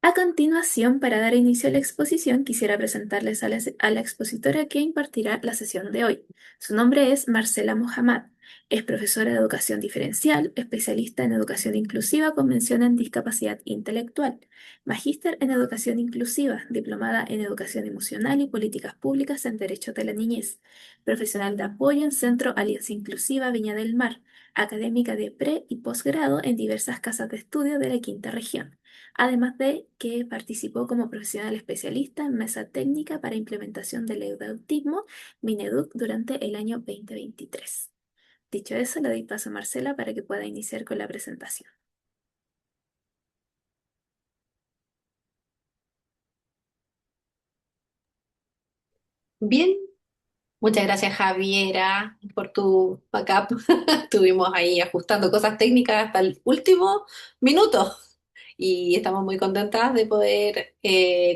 A continuación, para dar inicio a la exposición, quisiera presentarles a la expositora que impartirá la sesión de hoy. Su nombre es Marcela Mohammad. Es profesora de educación diferencial, especialista en educación inclusiva con mención en discapacidad intelectual, magíster en educación inclusiva, diplomada en educación emocional y políticas públicas en derechos de la niñez, profesional de apoyo en Centro Alianza Inclusiva Viña del Mar, académica de pre y posgrado en diversas casas de estudio de la quinta región, además de que participó como profesional especialista en mesa técnica para implementación del autismo Mineduc durante el año 2023. Dicho eso, le doy paso a Marcela para que pueda iniciar con la presentación. Bien, muchas gracias Javiera por tu backup. Estuvimos ahí ajustando cosas técnicas hasta el último minuto y estamos muy contentas de poder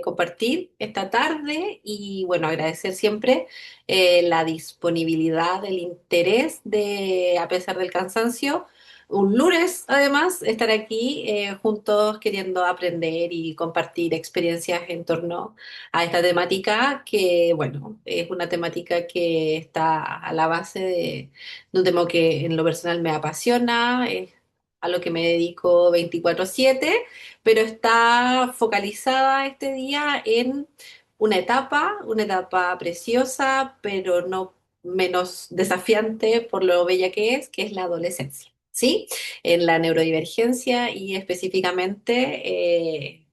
compartir esta tarde y bueno, agradecer siempre la disponibilidad, el interés de, a pesar del cansancio, un lunes además, estar aquí juntos queriendo aprender y compartir experiencias en torno a esta temática que, bueno, es una temática que está a la base de un tema que en lo personal me apasiona, es a lo que me dedico 24/7, pero está focalizada este día en una etapa preciosa, pero no menos desafiante por lo bella que es la adolescencia. ¿Sí? En la neurodivergencia y específicamente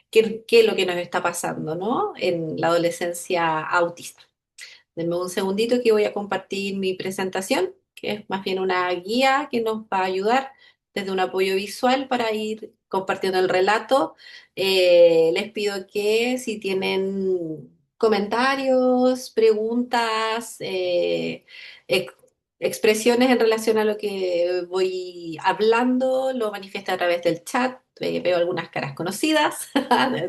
qué es lo que nos está pasando, ¿no? En la adolescencia autista. Denme un segundito que voy a compartir mi presentación, que es más bien una guía que nos va a ayudar desde un apoyo visual para ir compartiendo el relato. Les pido que si tienen comentarios, preguntas, ex- expresiones en relación a lo que voy hablando, lo manifieste a través del chat. Veo algunas caras conocidas,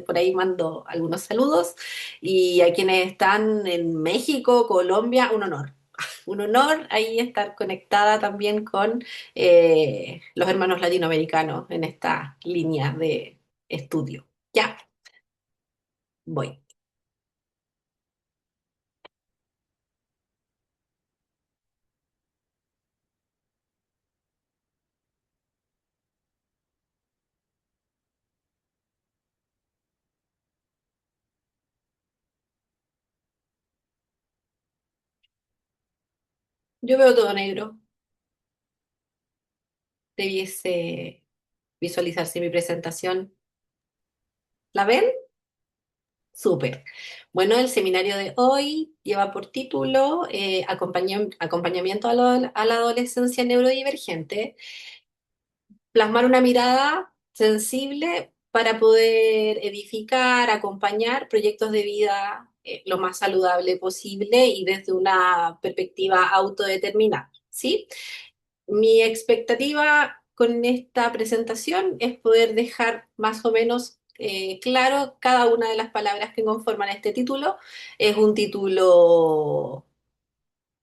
por ahí mando algunos saludos. Y a quienes están en México, Colombia, un honor. Un honor ahí estar conectada también con los hermanos latinoamericanos en esta línea de estudio. Ya, voy. Yo veo todo negro. Debiese visualizarse mi presentación. ¿La ven? Súper. Bueno, el seminario de hoy lleva por título Acompañamiento a la adolescencia neurodivergente, plasmar una mirada sensible para poder edificar, acompañar proyectos de vida lo más saludable posible y desde una perspectiva autodeterminada, ¿sí? Mi expectativa con esta presentación es poder dejar más o menos claro cada una de las palabras que conforman este título. Es un título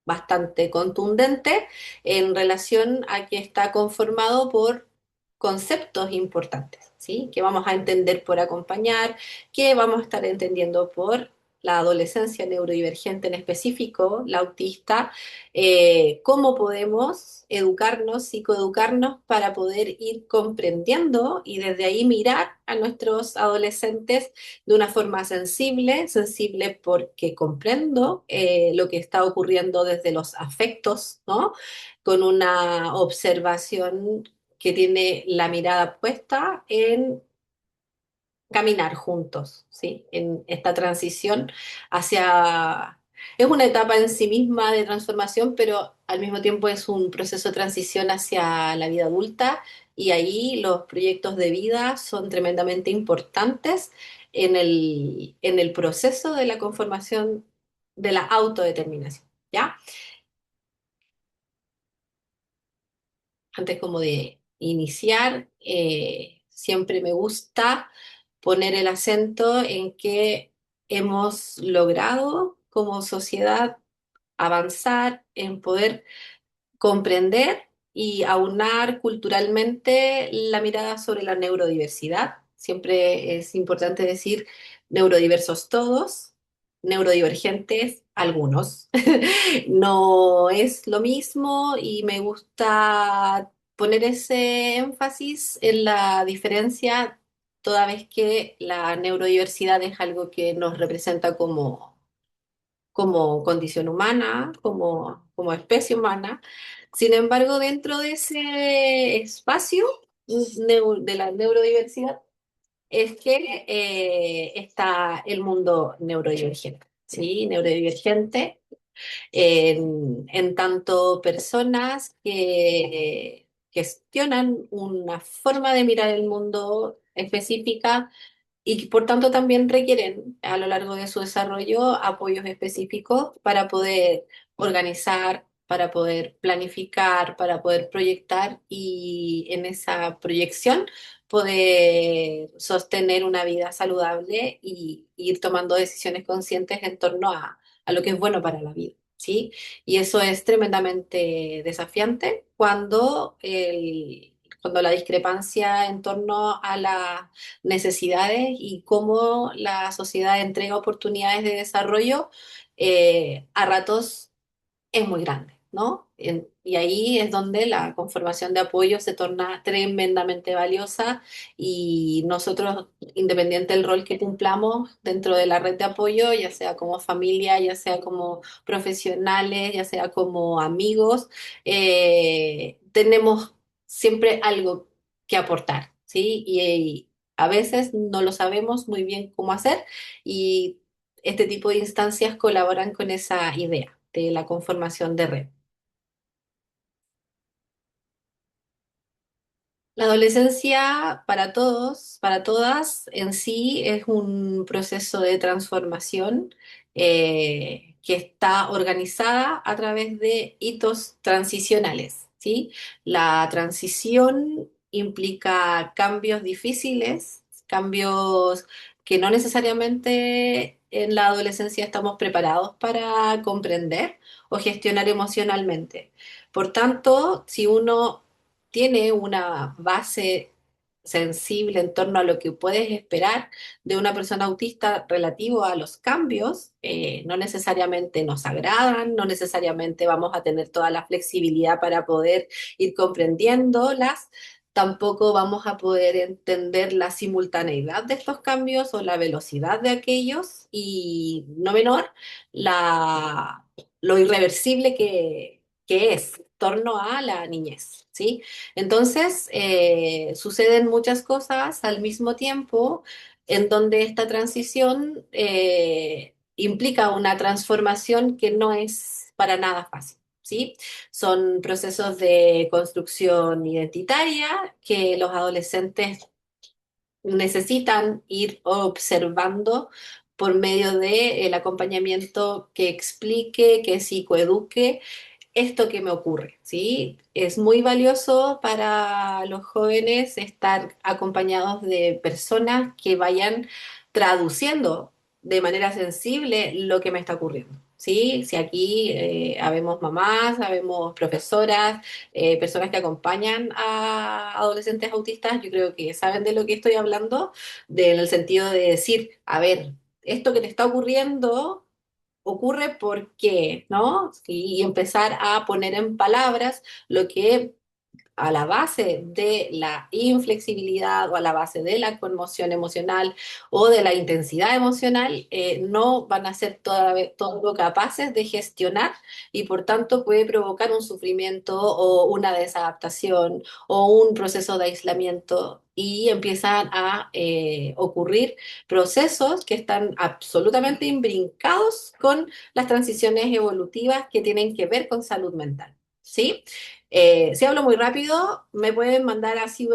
bastante contundente en relación a que está conformado por conceptos importantes, ¿sí? Que vamos a entender por acompañar, que vamos a estar entendiendo por la adolescencia neurodivergente en específico, la autista, cómo podemos educarnos, psicoeducarnos para poder ir comprendiendo y desde ahí mirar a nuestros adolescentes de una forma sensible, sensible porque comprendo lo que está ocurriendo desde los afectos, ¿no? Con una observación que tiene la mirada puesta en caminar juntos, ¿sí? En esta transición hacia... Es una etapa en sí misma de transformación, pero al mismo tiempo es un proceso de transición hacia la vida adulta y ahí los proyectos de vida son tremendamente importantes en el proceso de la conformación de la autodeterminación, ¿ya? Antes como de iniciar, siempre me gusta poner el acento en que hemos logrado como sociedad avanzar en poder comprender y aunar culturalmente la mirada sobre la neurodiversidad, Siempre es importante decir neurodiversos todos, neurodivergentes algunos. No es lo mismo y me gusta poner ese énfasis en la diferencia toda vez que la neurodiversidad es algo que nos representa como condición humana, como especie humana. Sin embargo, dentro de ese espacio de la neurodiversidad es que está el mundo neurodivergente. ¿Sí? Neurodivergente en tanto personas que gestionan una forma de mirar el mundo específica y que por tanto también requieren a lo largo de su desarrollo apoyos específicos para poder organizar, para poder planificar, para poder proyectar y en esa proyección poder sostener una vida saludable y ir tomando decisiones conscientes en torno a lo que es bueno para la vida. ¿Sí? Y eso es tremendamente desafiante cuando la discrepancia en torno a la necesidades y cómo la sociedad entrega oportunidades de desarrollo, a ratos es muy grande, ¿no? Y ahí es donde la conformación de apoyo se torna tremendamente valiosa y nosotros, independiente del rol que cumplamos dentro de la red de apoyo, ya sea como familia, ya sea como profesionales, ya sea como amigos, tenemos siempre algo que aportar, ¿sí? Y a veces no lo sabemos muy bien cómo hacer y este tipo de instancias colaboran con esa idea de la conformación de red. La adolescencia para todos, para todas, en sí es un proceso de transformación que está organizada a través de hitos transicionales, ¿sí? La transición implica cambios difíciles, cambios que no necesariamente en la adolescencia estamos preparados para comprender o gestionar emocionalmente. Por tanto, si uno tiene una base sensible en torno a lo que puedes esperar de una persona autista relativo a los cambios, no necesariamente nos agradan, no necesariamente vamos a tener toda la flexibilidad para poder ir comprendiéndolas, tampoco vamos a poder entender la simultaneidad de estos cambios o la velocidad de aquellos y, no menor, la, lo irreversible que es en torno a la niñez, ¿sí? Entonces, suceden muchas cosas al mismo tiempo en donde esta transición implica una transformación que no es para nada fácil. ¿Sí? Son procesos de construcción identitaria que los adolescentes necesitan ir observando por medio del acompañamiento que explique, que psicoeduque esto que me ocurre, ¿sí? Es muy valioso para los jóvenes estar acompañados de personas que vayan traduciendo de manera sensible lo que me está ocurriendo. ¿Sí? Si aquí habemos mamás, habemos profesoras, personas que acompañan a adolescentes autistas, yo creo que saben de lo que estoy hablando, en el sentido de decir, a ver, esto que te está ocurriendo ocurre por qué, ¿no? Y empezar a poner en palabras lo que a la base de la inflexibilidad o a la base de la conmoción emocional o de la intensidad emocional, no van a ser todo capaces de gestionar y por tanto puede provocar un sufrimiento o una desadaptación o un proceso de aislamiento y empiezan a ocurrir procesos que están absolutamente imbrincados con las transiciones evolutivas que tienen que ver con salud mental. ¿Sí? Si hablo muy rápido, me pueden mandar así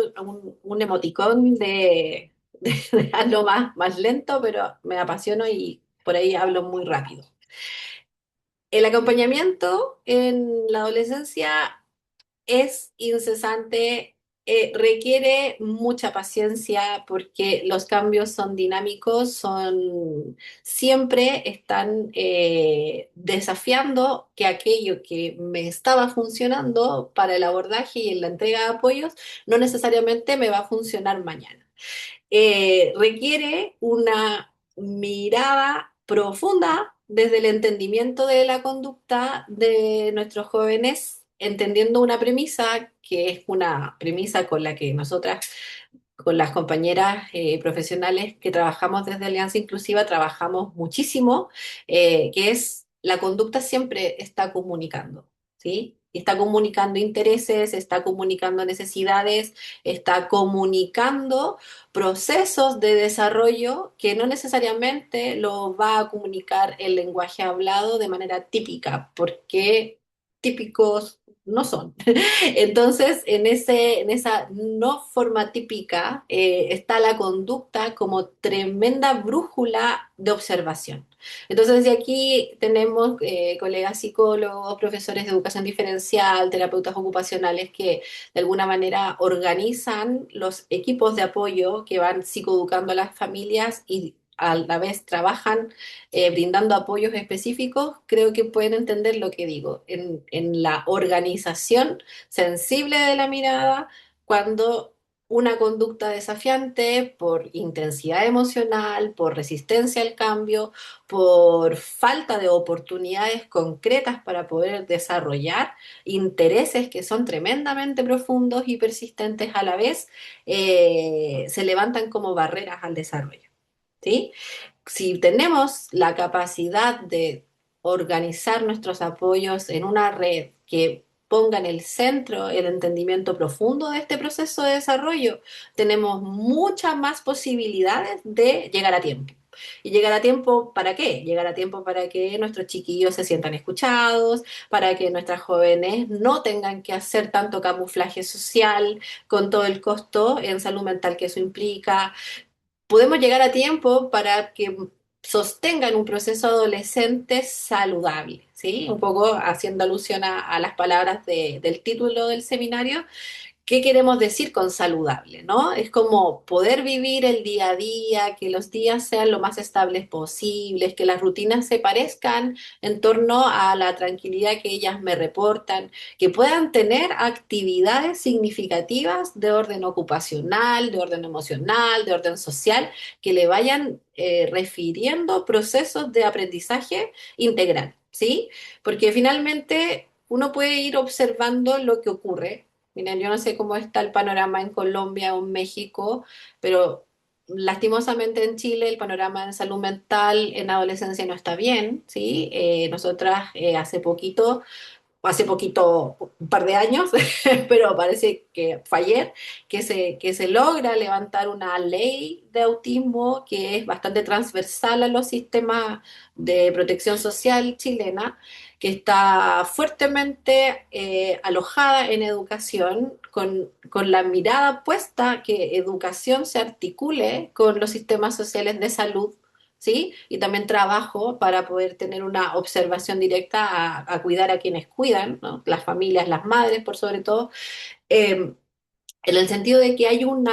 un emoticón de algo más lento, pero me apasiono y por ahí hablo muy rápido. El acompañamiento en la adolescencia es incesante, requiere mucha paciencia porque los cambios son dinámicos, siempre están desafiando que aquello que me estaba funcionando para el abordaje y en la entrega de apoyos no necesariamente me va a funcionar mañana. requiere una mirada profunda desde el entendimiento de la conducta de nuestros jóvenes, entendiendo una premisa que es una premisa con la que nosotras, con las compañeras profesionales que trabajamos desde Alianza Inclusiva, trabajamos muchísimo, que es la conducta siempre está comunicando, ¿sí? Está comunicando intereses, está comunicando necesidades, está comunicando procesos de desarrollo que no necesariamente lo va a comunicar el lenguaje hablado de manera típica, porque típicos no son. Entonces, en esa no forma típica está la conducta como tremenda brújula de observación. Entonces, de aquí tenemos colegas psicólogos, profesores de educación diferencial, terapeutas ocupacionales que de alguna manera organizan los equipos de apoyo que van psicoeducando a las familias y a la vez trabajan brindando apoyos específicos, creo que pueden entender lo que digo, en la organización sensible de la mirada cuando una conducta desafiante por intensidad emocional, por resistencia al cambio, por falta de oportunidades concretas para poder desarrollar intereses que son tremendamente profundos y persistentes a la vez, se levantan como barreras al desarrollo. ¿Sí? Si tenemos la capacidad de organizar nuestros apoyos en una red que ponga en el centro el entendimiento profundo de este proceso de desarrollo, tenemos muchas más posibilidades de llegar a tiempo. ¿Y llegar a tiempo para qué? Llegar a tiempo para que nuestros chiquillos se sientan escuchados, para que nuestras jóvenes no tengan que hacer tanto camuflaje social con todo el costo en salud mental que eso implica. Podemos llegar a tiempo para que sostengan un proceso adolescente saludable, ¿sí? Un poco haciendo alusión a las palabras del título del seminario. ¿Qué queremos decir con saludable, no? Es como poder vivir el día a día, que los días sean lo más estables posibles, que las rutinas se parezcan en torno a la tranquilidad que ellas me reportan, que puedan tener actividades significativas de orden ocupacional, de orden emocional, de orden social, que le vayan refiriendo procesos de aprendizaje integral, ¿sí? Porque finalmente uno puede ir observando lo que ocurre. Miren, yo no sé cómo está el panorama en Colombia o en México, pero lastimosamente en Chile el panorama en salud mental en adolescencia no está bien, ¿sí? Nosotras hace poquito, un par de años, pero parece que fue ayer, que se logra levantar una ley de autismo que es bastante transversal a los sistemas de protección social chilena, que está fuertemente alojada en educación, con la mirada puesta que educación se articule con los sistemas sociales de salud, ¿sí? Y también trabajo para poder tener una observación directa a cuidar a quienes cuidan, ¿no? Las familias, las madres, por sobre todo. Eh, en el sentido de que hay un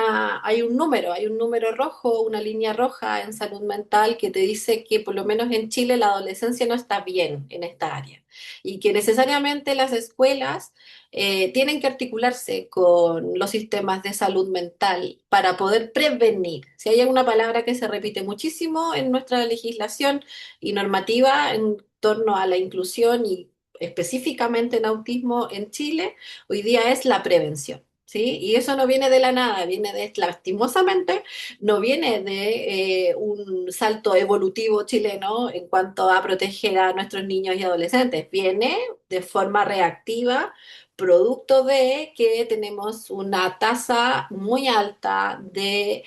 número rojo, una línea roja en salud mental que te dice que por lo menos en Chile la adolescencia no está bien en esta área y que necesariamente las escuelas tienen que articularse con los sistemas de salud mental para poder prevenir. Si hay alguna palabra que se repite muchísimo en nuestra legislación y normativa en torno a la inclusión y específicamente en autismo en Chile, hoy día es la prevención. ¿Sí? Y eso no viene de la nada, viene de, lastimosamente, no viene de un salto evolutivo chileno en cuanto a proteger a nuestros niños y adolescentes, viene de forma reactiva, producto de que tenemos una tasa muy alta de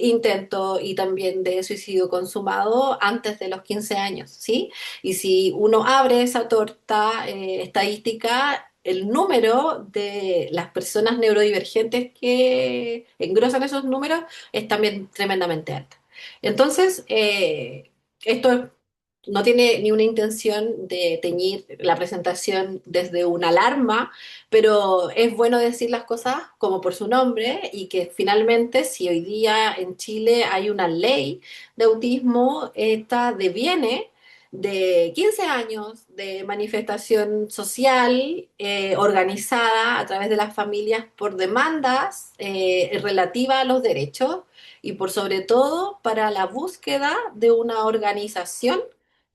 intento y también de suicidio consumado antes de los 15 años, ¿sí? Y si uno abre esa torta estadística, el número de las personas neurodivergentes que engrosan esos números es también tremendamente alta. Entonces, esto no tiene ni una intención de teñir la presentación desde una alarma, pero es bueno decir las cosas como por su nombre y que finalmente si hoy día en Chile hay una ley de autismo, esta deviene de 15 años de manifestación social organizada a través de las familias por demandas relativas a los derechos y por sobre todo para la búsqueda de una organización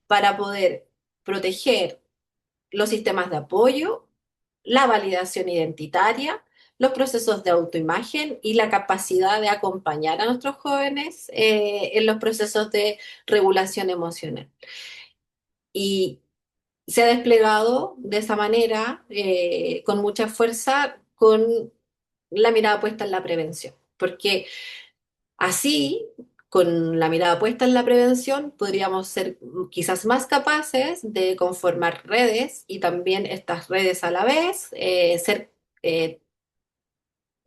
para poder proteger los sistemas de apoyo, la validación identitaria, los procesos de autoimagen y la capacidad de acompañar a nuestros jóvenes en los procesos de regulación emocional. Y se ha desplegado de esa manera, con mucha fuerza, con la mirada puesta en la prevención. Porque así, con la mirada puesta en la prevención, podríamos ser quizás más capaces de conformar redes y también estas redes a la vez ser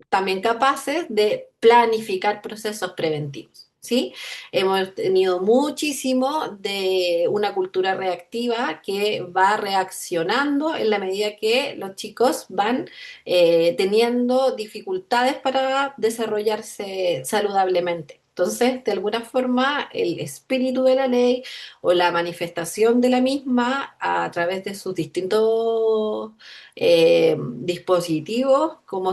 también capaces de planificar procesos preventivos. ¿Sí? Hemos tenido muchísimo de una cultura reactiva que va reaccionando en la medida que los chicos van teniendo dificultades para desarrollarse saludablemente. Entonces, de alguna forma, el espíritu de la ley o la manifestación de la misma a través de sus distintos dispositivos, como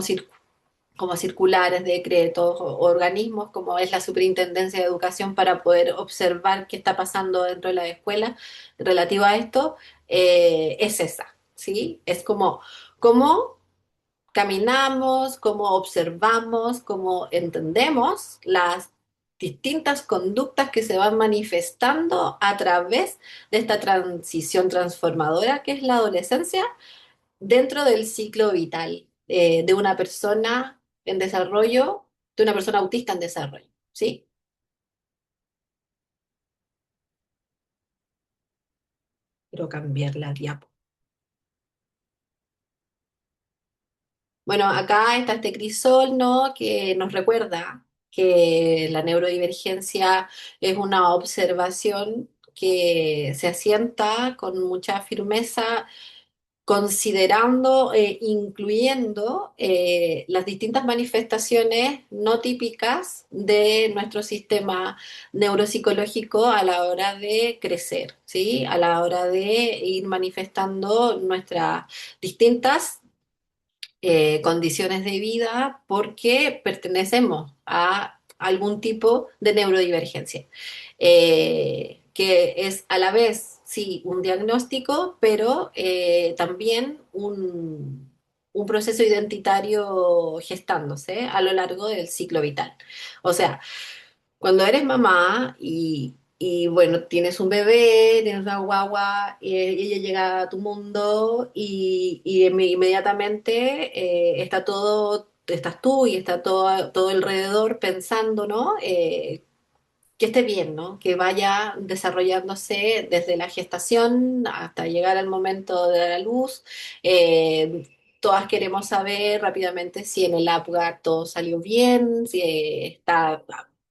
circulares, decretos, organismos como es la Superintendencia de Educación para poder observar qué está pasando dentro de la escuela relativo a esto, es esa, ¿sí? Es como cómo caminamos, cómo observamos, cómo entendemos las distintas conductas que se van manifestando a través de esta transición transformadora que es la adolescencia dentro del ciclo vital de una persona en desarrollo, de una persona autista en desarrollo, ¿sí? Quiero cambiar la diapo. Bueno, acá está este crisol, ¿no? Que nos recuerda que la neurodivergencia es una observación que se asienta con mucha firmeza considerando, incluyendo las distintas manifestaciones no típicas de nuestro sistema neuropsicológico a la hora de crecer, ¿sí? A la hora de ir manifestando nuestras distintas condiciones de vida porque pertenecemos a algún tipo de neurodivergencia, que es a la vez, sí, un diagnóstico, pero también un proceso identitario gestándose a lo largo del ciclo vital. O sea, cuando eres mamá y, bueno, tienes un bebé, tienes una guagua, y ella llega a tu mundo y inmediatamente estás tú y está todo alrededor pensando, ¿no? Que esté bien, ¿no? Que vaya desarrollándose desde la gestación hasta llegar al momento de la luz. Todas queremos saber rápidamente si en el Apgar todo salió bien, si está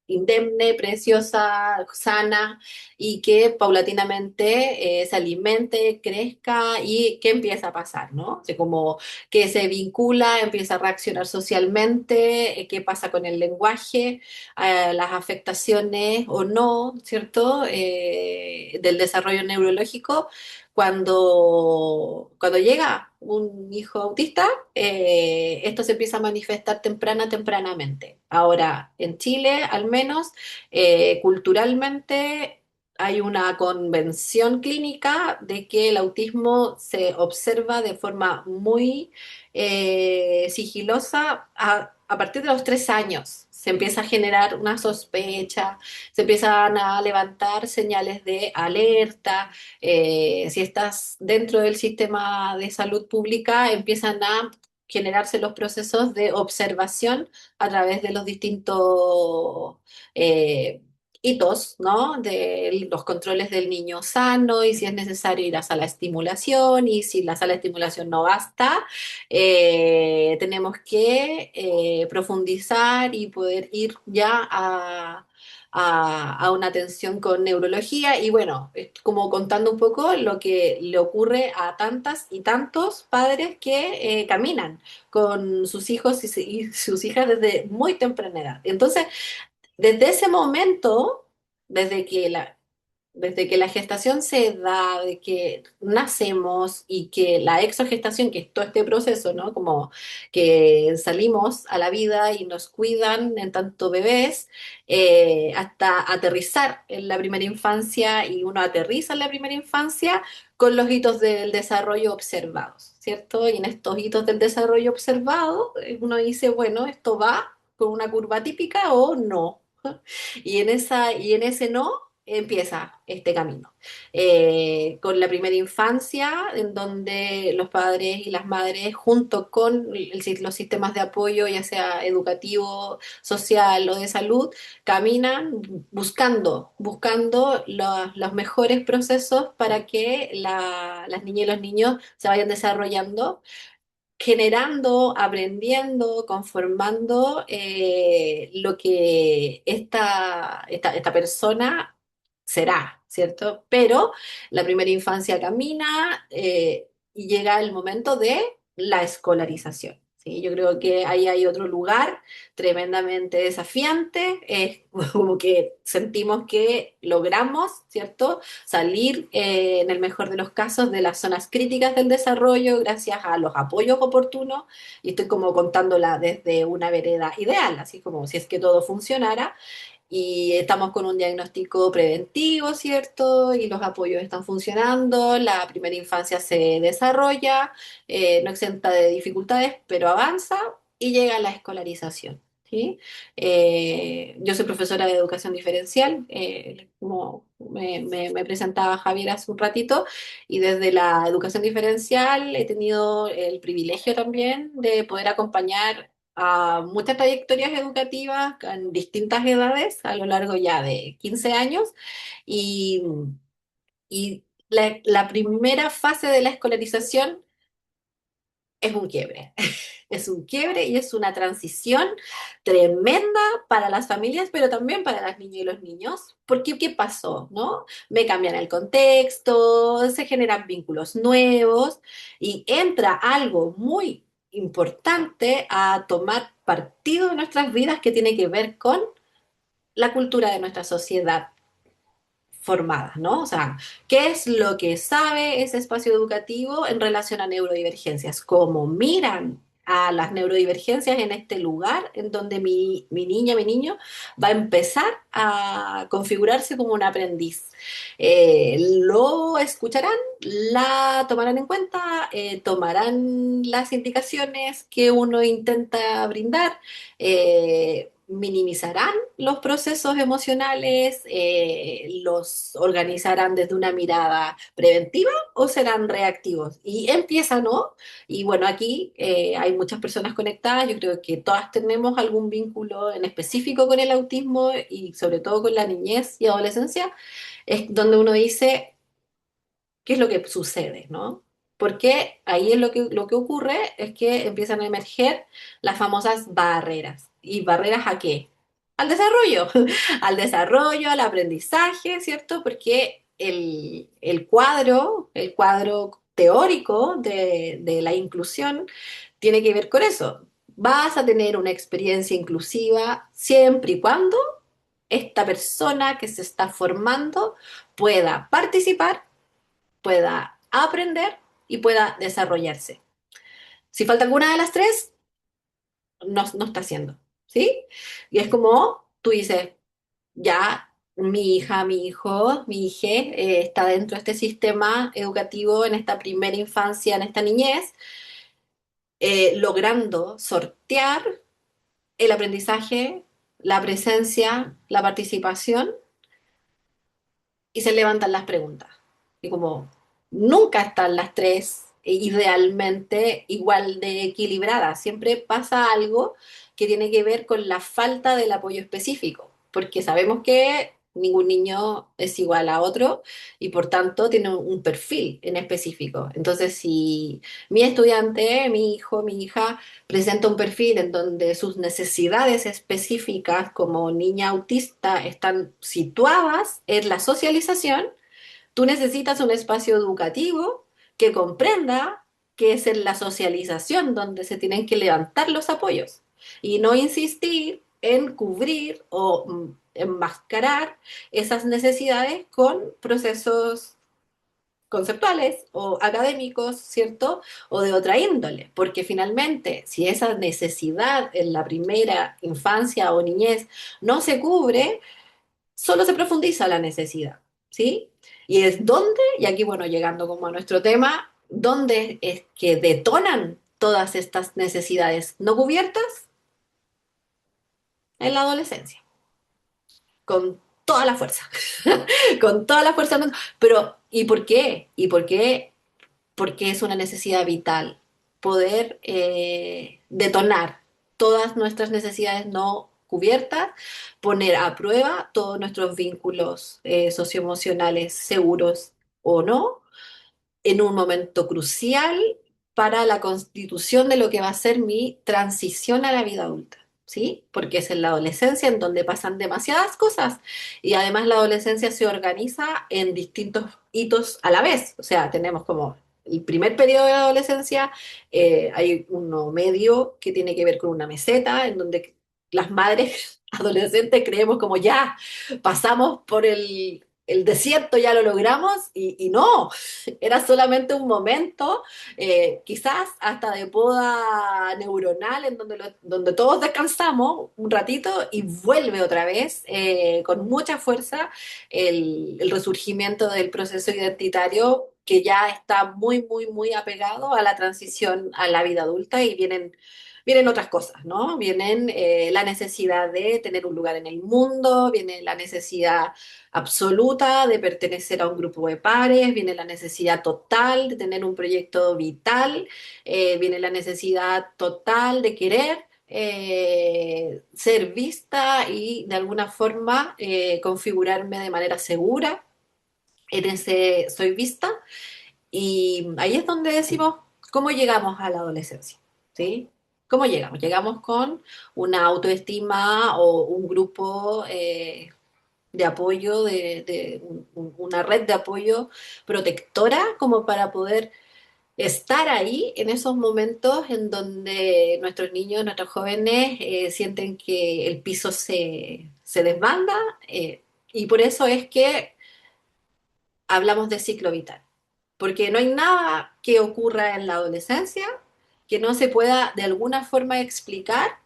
indemne, preciosa, sana y que paulatinamente se alimente, crezca y qué empieza a pasar, ¿no? O sea, como que se vincula, empieza a reaccionar socialmente, qué pasa con el lenguaje, las afectaciones o no, ¿cierto? Del desarrollo neurológico. Cuando llega un hijo autista, esto se empieza a manifestar tempranamente. Ahora, en Chile, al menos, culturalmente, hay una convención clínica de que el autismo se observa de forma muy sigilosa a partir de los 3 años. Se empieza a generar una sospecha, se empiezan a levantar señales de alerta. Si estás dentro del sistema de salud pública, empiezan a generarse los procesos de observación a través de los distintos eh, hitos, ¿no? De los controles del niño sano y si es necesario ir a sala de estimulación y si la sala de estimulación no basta, tenemos que profundizar y poder ir ya a una atención con neurología y bueno, es como contando un poco lo que le ocurre a tantas y tantos padres que caminan con sus hijos y sus hijas desde muy temprana edad. Entonces, desde ese momento, desde que desde que la gestación se da, de que nacemos y que la exogestación, que es todo este proceso, ¿no? Como que salimos a la vida y nos cuidan en tanto bebés, hasta aterrizar en la primera infancia y uno aterriza en la primera infancia con los hitos del desarrollo observados, ¿cierto? Y en estos hitos del desarrollo observado, uno dice, bueno, esto va con una curva típica o no. Y en ese no empieza este camino. Con la primera infancia, en donde los padres y las madres, junto con los sistemas de apoyo, ya sea educativo, social o de salud, caminan buscando los mejores procesos para que las niñas y los niños se vayan desarrollando, generando, aprendiendo, conformando, lo que esta persona será, ¿cierto? Pero la primera infancia camina, y llega el momento de la escolarización. ¿Sí? Yo creo que ahí hay otro lugar tremendamente desafiante, es como que sentimos que logramos, ¿cierto? Salir, en el mejor de los casos, de las zonas críticas del desarrollo gracias a los apoyos oportunos, y estoy como contándola desde una vereda ideal, así como si es que todo funcionara, y estamos con un diagnóstico preventivo, ¿cierto? Y los apoyos están funcionando, la primera infancia se desarrolla, no exenta de dificultades, pero avanza y llega a la escolarización. ¿Sí? Yo soy profesora de educación diferencial, como me presentaba Javier hace un ratito, y desde la educación diferencial he tenido el privilegio también de poder acompañar a muchas trayectorias educativas en distintas edades a lo largo ya de 15 años, y, y la primera fase de la escolarización es un quiebre. Es un quiebre y es una transición tremenda para las familias, pero también para las niñas y los niños. Porque, ¿qué pasó? ¿No? Me cambian el contexto, se generan vínculos nuevos y entra algo muy importante a tomar partido de nuestras vidas, que tiene que ver con la cultura de nuestra sociedad formadas, ¿no? O sea, ¿qué es lo que sabe ese espacio educativo en relación a neurodivergencias? ¿Cómo miran a las neurodivergencias en este lugar en donde mi niña, mi niño va a empezar a configurarse como un aprendiz? Lo escucharán, la tomarán en cuenta, tomarán las indicaciones que uno intenta brindar, minimizarán los procesos emocionales, los organizarán desde una mirada preventiva o serán reactivos. Y empieza, ¿no? Y bueno, aquí, hay muchas personas conectadas, yo creo que todas tenemos algún vínculo en específico con el autismo y sobre todo con la niñez y adolescencia, es donde uno dice, ¿qué es lo que sucede, ¿no? Porque ahí es lo que ocurre es que empiezan a emerger las famosas barreras. ¿Y barreras a qué? Al desarrollo, al desarrollo, al aprendizaje, ¿cierto? Porque el cuadro teórico de la inclusión tiene que ver con eso. Vas a tener una experiencia inclusiva siempre y cuando esta persona que se está formando pueda participar, pueda aprender y pueda desarrollarse. Si falta alguna de las tres, no está haciendo, ¿sí? Y es como tú dices, ya mi hija, mi hijo, mi hija, está dentro de este sistema educativo en esta primera infancia, en esta niñez, logrando sortear el aprendizaje, la presencia, la participación, y se levantan las preguntas. Y como nunca están las tres, idealmente igual de equilibradas, siempre pasa algo que tiene que ver con la falta del apoyo específico, porque sabemos que ningún niño es igual a otro y por tanto tiene un perfil en específico. Entonces, si mi estudiante, mi hijo, mi hija presenta un perfil en donde sus necesidades específicas como niña autista están situadas en la socialización, tú necesitas un espacio educativo que comprenda que es en la socialización donde se tienen que levantar los apoyos y no insistir en cubrir o enmascarar esas necesidades con procesos conceptuales o académicos, ¿cierto? O de otra índole, porque finalmente, si esa necesidad en la primera infancia o niñez no se cubre, solo se profundiza la necesidad, ¿sí? Y es donde, y aquí, bueno, llegando como a nuestro tema, ¿dónde es que detonan todas estas necesidades no cubiertas? En la adolescencia, con toda la fuerza, con toda la fuerza del mundo. Pero, ¿y por qué? ¿Y por qué? Porque es una necesidad vital poder detonar todas nuestras necesidades no cubiertas, poner a prueba todos nuestros vínculos socioemocionales seguros o no, en un momento crucial para la constitución de lo que va a ser mi transición a la vida adulta. ¿Sí? Porque es en la adolescencia en donde pasan demasiadas cosas y además la adolescencia se organiza en distintos hitos a la vez. O sea, tenemos como el primer periodo de la adolescencia, hay uno medio que tiene que ver con una meseta, en donde las madres adolescentes creemos como ya pasamos por el desierto, ya lo logramos y no, era solamente un momento, quizás hasta de poda neuronal, en donde, donde todos descansamos un ratito y vuelve otra vez con mucha fuerza el resurgimiento del proceso identitario que ya está muy, muy, muy apegado a la transición a la vida adulta y vienen otras cosas, ¿no? Vienen la necesidad de tener un lugar en el mundo, viene la necesidad absoluta de pertenecer a un grupo de pares, viene la necesidad total de tener un proyecto vital, viene la necesidad total de querer ser vista y de alguna forma configurarme de manera segura en ese soy vista. Y ahí es donde decimos cómo llegamos a la adolescencia, ¿sí? ¿Cómo llegamos? Llegamos con una autoestima o un grupo de apoyo, una red de apoyo protectora como para poder estar ahí en esos momentos en donde nuestros niños, nuestros jóvenes sienten que el piso se desbanda y por eso es que hablamos de ciclo vital, porque no hay nada que ocurra en la adolescencia que no se pueda de alguna forma explicar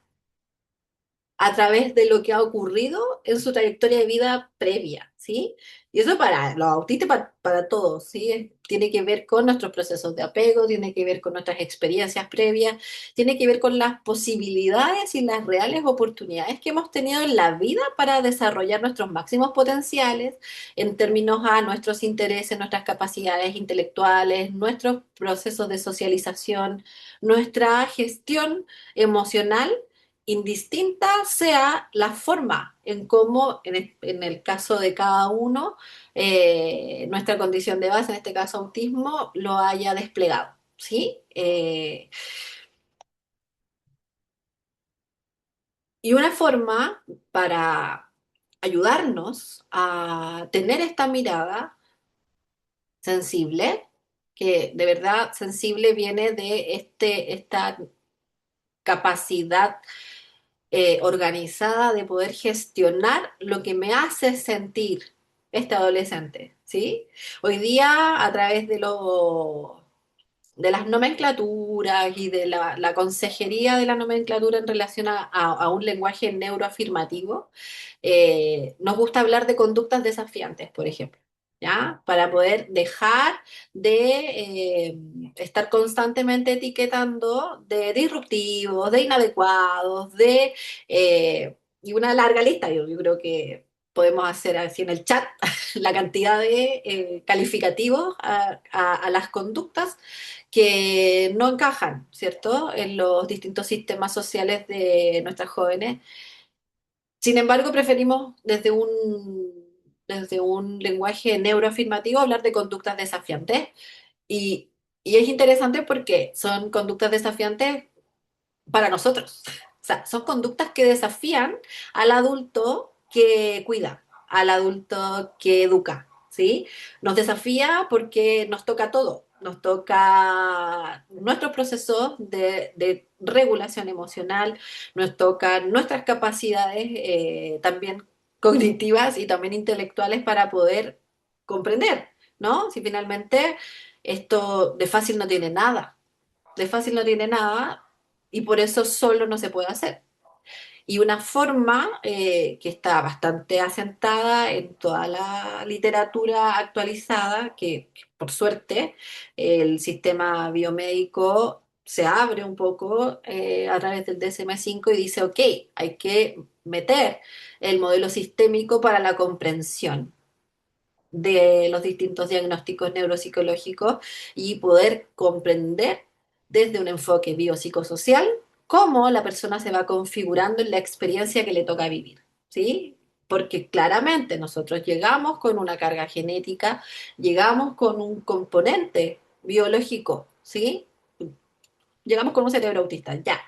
a través de lo que ha ocurrido en su trayectoria de vida previa, ¿sí? Y eso para los autistas, para todos, ¿sí? Tiene que ver con nuestros procesos de apego, tiene que ver con nuestras experiencias previas, tiene que ver con las posibilidades y las reales oportunidades que hemos tenido en la vida para desarrollar nuestros máximos potenciales en términos a nuestros intereses, nuestras capacidades intelectuales, nuestros procesos de socialización, nuestra gestión emocional indistinta sea la forma en cómo, en el caso de cada uno, nuestra condición de base, en este caso autismo, lo haya desplegado, ¿sí? Y una forma para ayudarnos a tener esta mirada sensible, que de verdad sensible viene de esta capacidad organizada de poder gestionar lo que me hace sentir este adolescente, ¿sí? Hoy día, a través de las nomenclaturas y de la consejería de la nomenclatura en relación a un lenguaje neuroafirmativo, nos gusta hablar de conductas desafiantes, por ejemplo. ¿Ya? Para poder dejar de estar constantemente etiquetando de disruptivos, de inadecuados, y una larga lista. Yo creo que podemos hacer así en el chat la cantidad de calificativos a las conductas que no encajan, ¿cierto?, en los distintos sistemas sociales de nuestras jóvenes. Sin embargo, preferimos desde un lenguaje neuroafirmativo hablar de conductas desafiantes y, y es interesante porque son conductas desafiantes para nosotros. O sea, son conductas que desafían al adulto que cuida, al adulto que educa, ¿sí? Nos desafía porque nos toca todo. Nos toca nuestros procesos de regulación emocional, nos tocan nuestras capacidades también cognitivas y también intelectuales para poder comprender, ¿no? Si finalmente esto de fácil no tiene nada, de fácil no tiene nada y por eso solo no se puede hacer. Y una forma que está bastante asentada en toda la literatura actualizada, que por suerte el sistema biomédico se abre un poco a través del DSM-5 y dice, ok, hay que meter el modelo sistémico para la comprensión de los distintos diagnósticos neuropsicológicos y poder comprender desde un enfoque biopsicosocial cómo la persona se va configurando en la experiencia que le toca vivir, ¿sí? Porque claramente nosotros llegamos con una carga genética, llegamos con un componente biológico, ¿sí? Llegamos con un cerebro autista, ya.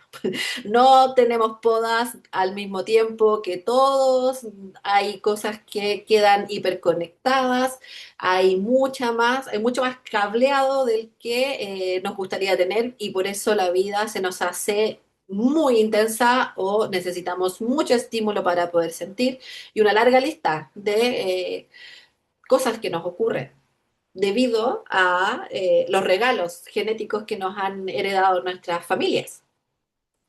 No tenemos podas al mismo tiempo que todos, hay cosas que quedan hiperconectadas, hay mucho más cableado del que nos gustaría tener y por eso la vida se nos hace muy intensa o necesitamos mucho estímulo para poder sentir y una larga lista de cosas que nos ocurren debido a los regalos genéticos que nos han heredado nuestras familias.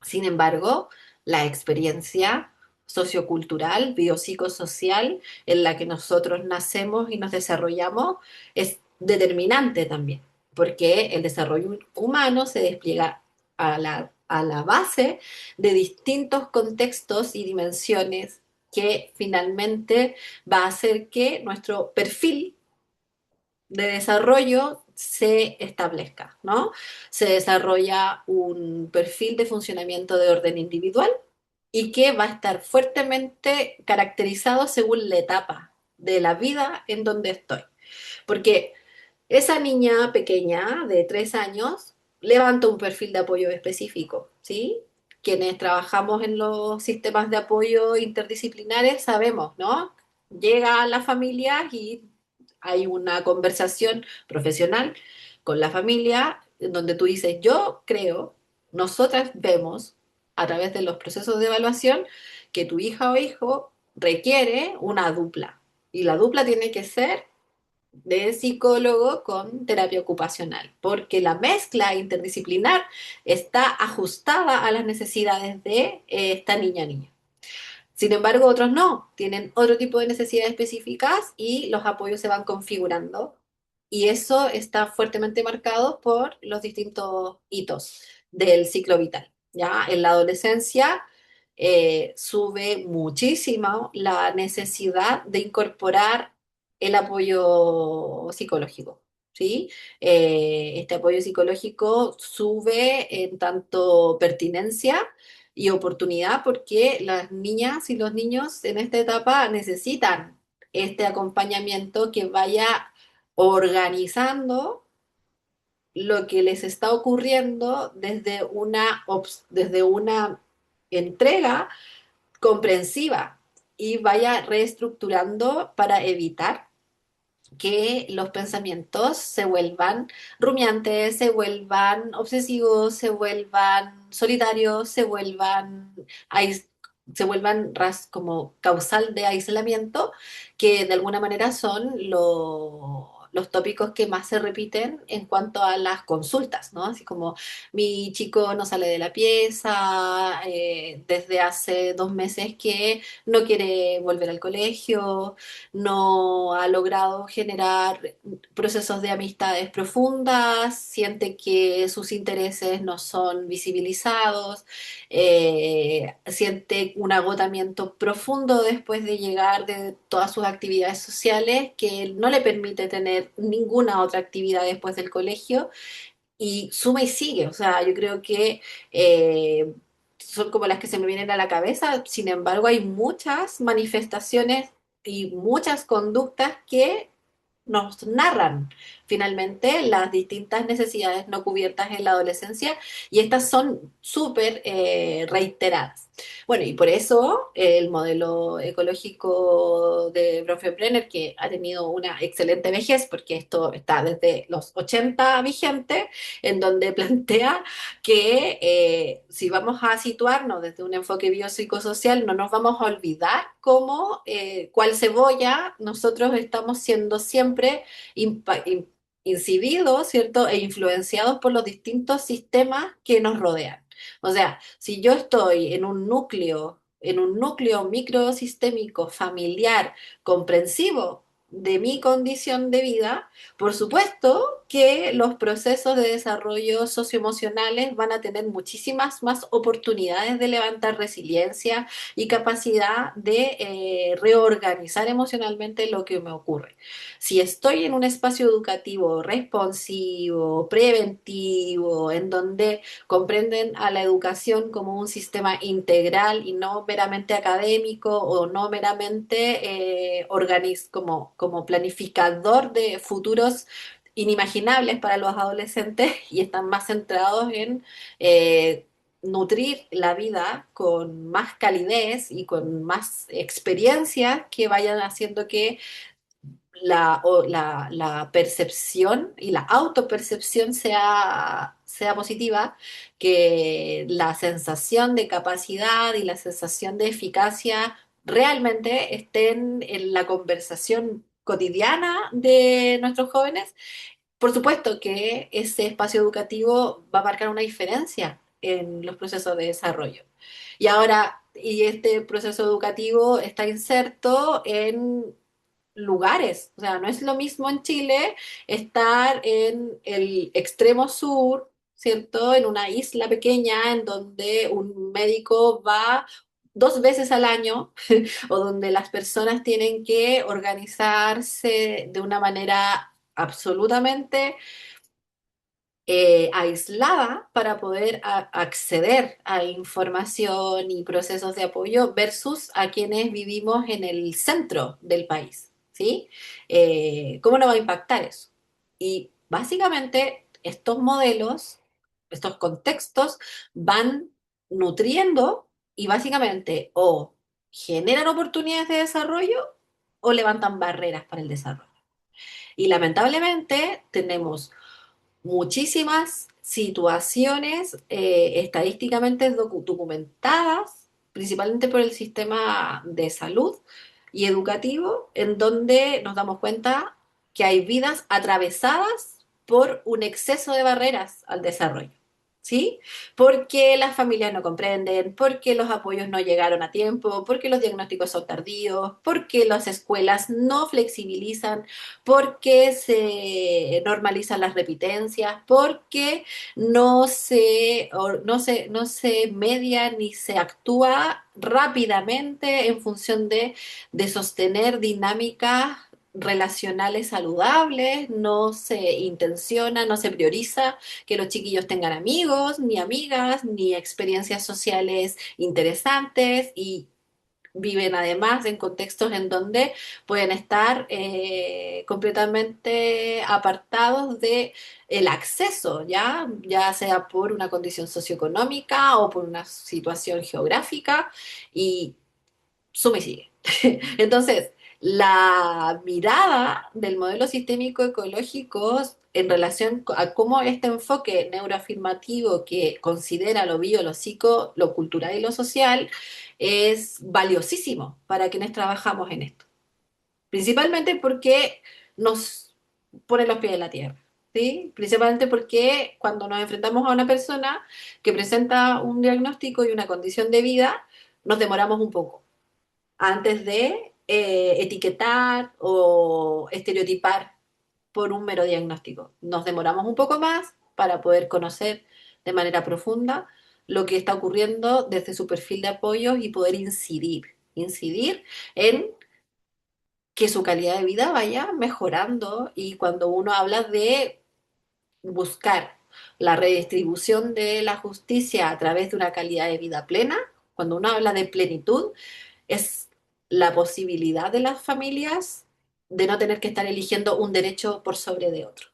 Sin embargo, la experiencia sociocultural, biopsicosocial en la que nosotros nacemos y nos desarrollamos es determinante también, porque el desarrollo humano se despliega a la base de distintos contextos y dimensiones que finalmente va a hacer que nuestro perfil de desarrollo se establezca, ¿no? Se desarrolla un perfil de funcionamiento de orden individual y que va a estar fuertemente caracterizado según la etapa de la vida en donde estoy. Porque esa niña pequeña de 3 años levanta un perfil de apoyo específico, ¿sí? Quienes trabajamos en los sistemas de apoyo interdisciplinares sabemos, ¿no? Llega a la familia y hay una conversación profesional con la familia en donde tú dices, yo creo, nosotras vemos a través de los procesos de evaluación que tu hija o hijo requiere una dupla. Y la dupla tiene que ser de psicólogo con terapia ocupacional, porque la mezcla interdisciplinar está ajustada a las necesidades de esta niña. Sin embargo, otros no, tienen otro tipo de necesidades específicas y los apoyos se van configurando. Y eso está fuertemente marcado por los distintos hitos del ciclo vital. ¿Ya? En la adolescencia sube muchísimo la necesidad de incorporar el apoyo psicológico. ¿Sí? Este apoyo psicológico sube en tanto pertinencia y oportunidad porque las niñas y los niños en esta etapa necesitan este acompañamiento que vaya organizando lo que les está ocurriendo desde una entrega comprensiva y vaya reestructurando para evitar que los pensamientos se vuelvan rumiantes, se vuelvan obsesivos, se vuelvan solitarios, ais- se vuelvan como causal de aislamiento, que de alguna manera son los tópicos que más se repiten en cuanto a las consultas, ¿no? Así como mi chico no sale de la pieza, desde hace 2 meses que no quiere volver al colegio, no ha logrado generar procesos de amistades profundas, siente que sus intereses no son visibilizados, siente un agotamiento profundo después de llegar de todas sus actividades sociales que no le permite tener ninguna otra actividad después del colegio y suma y sigue. O sea, yo creo que son como las que se me vienen a la cabeza. Sin embargo, hay muchas manifestaciones y muchas conductas que nos narran finalmente las distintas necesidades no cubiertas en la adolescencia y estas son súper reiteradas. Bueno, y por eso el modelo ecológico de Bronfenbrenner, que ha tenido una excelente vejez, porque esto está desde los 80 vigente, en donde plantea que si vamos a situarnos desde un enfoque biopsicosocial, no nos vamos a olvidar cómo, cual cebolla, nosotros estamos siendo siempre incididos, ¿cierto? E influenciados por los distintos sistemas que nos rodean. O sea, si yo estoy en un núcleo microsistémico familiar comprensivo de mi condición de vida, por supuesto que los procesos de desarrollo socioemocionales van a tener muchísimas más oportunidades de levantar resiliencia y capacidad de reorganizar emocionalmente lo que me ocurre. Si estoy en un espacio educativo responsivo, preventivo, en donde comprenden a la educación como un sistema integral y no meramente académico o no meramente como planificador de futuros inimaginables para los adolescentes y están más centrados en nutrir la vida con más calidez y con más experiencias que vayan haciendo que la percepción y la autopercepción sea positiva, que la sensación de capacidad y la sensación de eficacia realmente estén en la conversación cotidiana de nuestros jóvenes. Por supuesto que ese espacio educativo va a marcar una diferencia en los procesos de desarrollo. Y ahora, y este proceso educativo está inserto en lugares. O sea, no es lo mismo en Chile estar en el extremo sur, ¿cierto? En una isla pequeña en donde un médico va 2 veces al año o donde las personas tienen que organizarse de una manera absolutamente aislada para poder acceder a información y procesos de apoyo versus a quienes vivimos en el centro del país, ¿sí? ¿Cómo nos va a impactar eso? Y básicamente estos modelos, estos contextos van nutriendo y básicamente o generan oportunidades de desarrollo o levantan barreras para el desarrollo. Y lamentablemente tenemos muchísimas situaciones estadísticamente documentadas, principalmente por el sistema de salud y educativo, en donde nos damos cuenta que hay vidas atravesadas por un exceso de barreras al desarrollo. ¿Sí? Porque las familias no comprenden, porque los apoyos no llegaron a tiempo, porque los diagnósticos son tardíos, porque las escuelas no flexibilizan, porque se normalizan las repitencias, porque no se media ni se actúa rápidamente en función de sostener dinámicas relacionales saludables, no se intenciona, no se prioriza que los chiquillos tengan amigos, ni amigas, ni experiencias sociales interesantes y viven además en contextos en donde pueden estar completamente apartados de el acceso, ya sea por una condición socioeconómica o por una situación geográfica y suma y sigue. Entonces, la mirada del modelo sistémico ecológico en relación a cómo este enfoque neuroafirmativo que considera lo bio, lo psico, lo cultural y lo social es valiosísimo para quienes trabajamos en esto. Principalmente porque nos pone los pies en la tierra. ¿Sí? Principalmente porque cuando nos enfrentamos a una persona que presenta un diagnóstico y una condición de vida, nos demoramos un poco antes de etiquetar o estereotipar por un mero diagnóstico. Nos demoramos un poco más para poder conocer de manera profunda lo que está ocurriendo desde su perfil de apoyo y poder incidir en que su calidad de vida vaya mejorando. Y cuando uno habla de buscar la redistribución de la justicia a través de una calidad de vida plena, cuando uno habla de plenitud, es la posibilidad de las familias de no tener que estar eligiendo un derecho por sobre de otro,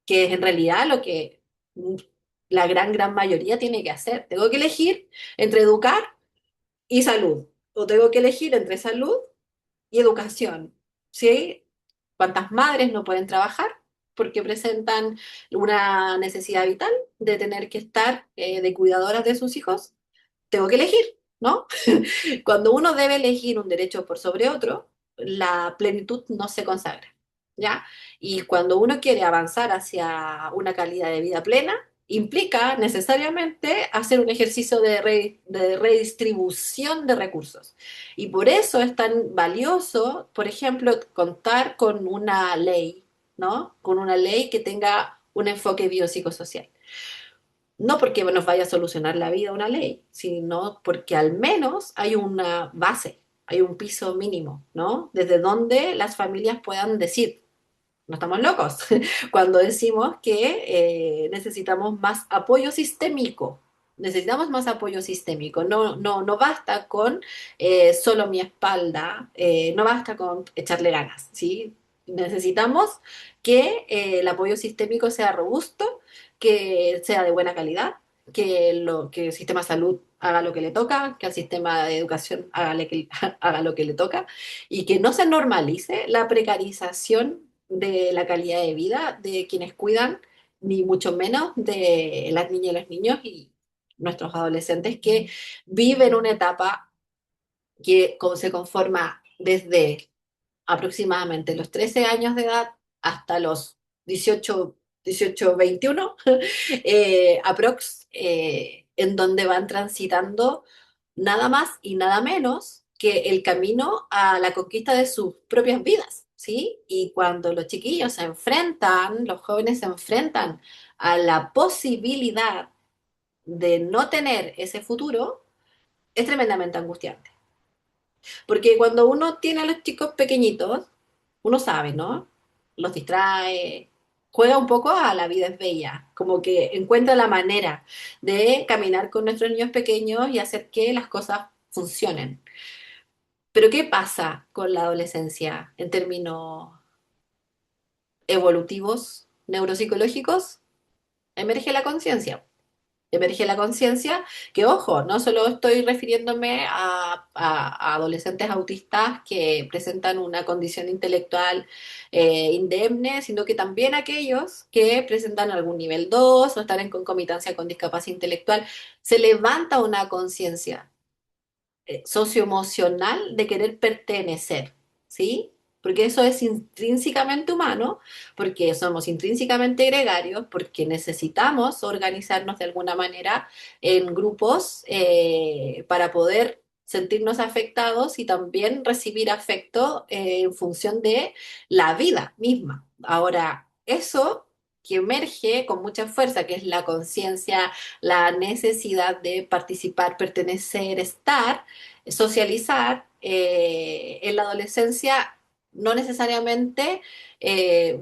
que es en realidad lo que la gran mayoría tiene que hacer. Tengo que elegir entre educar y salud, o tengo que elegir entre salud y educación, ¿sí? ¿Cuántas madres no pueden trabajar porque presentan una necesidad vital de tener que estar de cuidadoras de sus hijos? Tengo que elegir, ¿no? Cuando uno debe elegir un derecho por sobre otro, la plenitud no se consagra, ¿ya? Y cuando uno quiere avanzar hacia una calidad de vida plena, implica necesariamente hacer un ejercicio de redistribución de recursos. Y por eso es tan valioso, por ejemplo, contar con una ley, ¿no? Con una ley que tenga un enfoque biopsicosocial. No porque nos vaya a solucionar la vida una ley, sino porque al menos hay una base, hay un piso mínimo, ¿no? Desde donde las familias puedan decir, no estamos locos, cuando decimos que necesitamos más apoyo sistémico. Necesitamos más apoyo sistémico. No basta con solo mi espalda, no basta con echarle ganas, ¿sí? Necesitamos que el apoyo sistémico sea robusto, que sea de buena calidad, que el sistema de salud haga lo que le toca, que el sistema de educación haga lo que le toca y que no se normalice la precarización de la calidad de vida de quienes cuidan, ni mucho menos de las niñas y los niños y nuestros adolescentes que viven una etapa se conforma desde aproximadamente los 13 años de edad hasta los 21, en donde van transitando nada más y nada menos que el camino a la conquista de sus propias vidas, ¿sí? Y cuando los chiquillos se enfrentan, los jóvenes se enfrentan a la posibilidad de no tener ese futuro, es tremendamente angustiante. Porque cuando uno tiene a los chicos pequeñitos, uno sabe, ¿no? Los distrae, juega un poco a la vida es bella, como que encuentra la manera de caminar con nuestros niños pequeños y hacer que las cosas funcionen. Pero ¿qué pasa con la adolescencia en términos evolutivos, neuropsicológicos? Emerge la conciencia. Emerge la conciencia, que ojo, no solo estoy refiriéndome a adolescentes autistas que presentan una condición intelectual indemne, sino que también aquellos que presentan algún nivel 2 o están en concomitancia con discapacidad intelectual. Se levanta una conciencia socioemocional de querer pertenecer, ¿sí? Porque eso es intrínsecamente humano, porque somos intrínsecamente gregarios, porque necesitamos organizarnos de alguna manera en grupos para poder sentirnos afectados y también recibir afecto en función de la vida misma. Ahora, eso que emerge con mucha fuerza, que es la conciencia, la necesidad de participar, pertenecer, estar, socializar en la adolescencia no necesariamente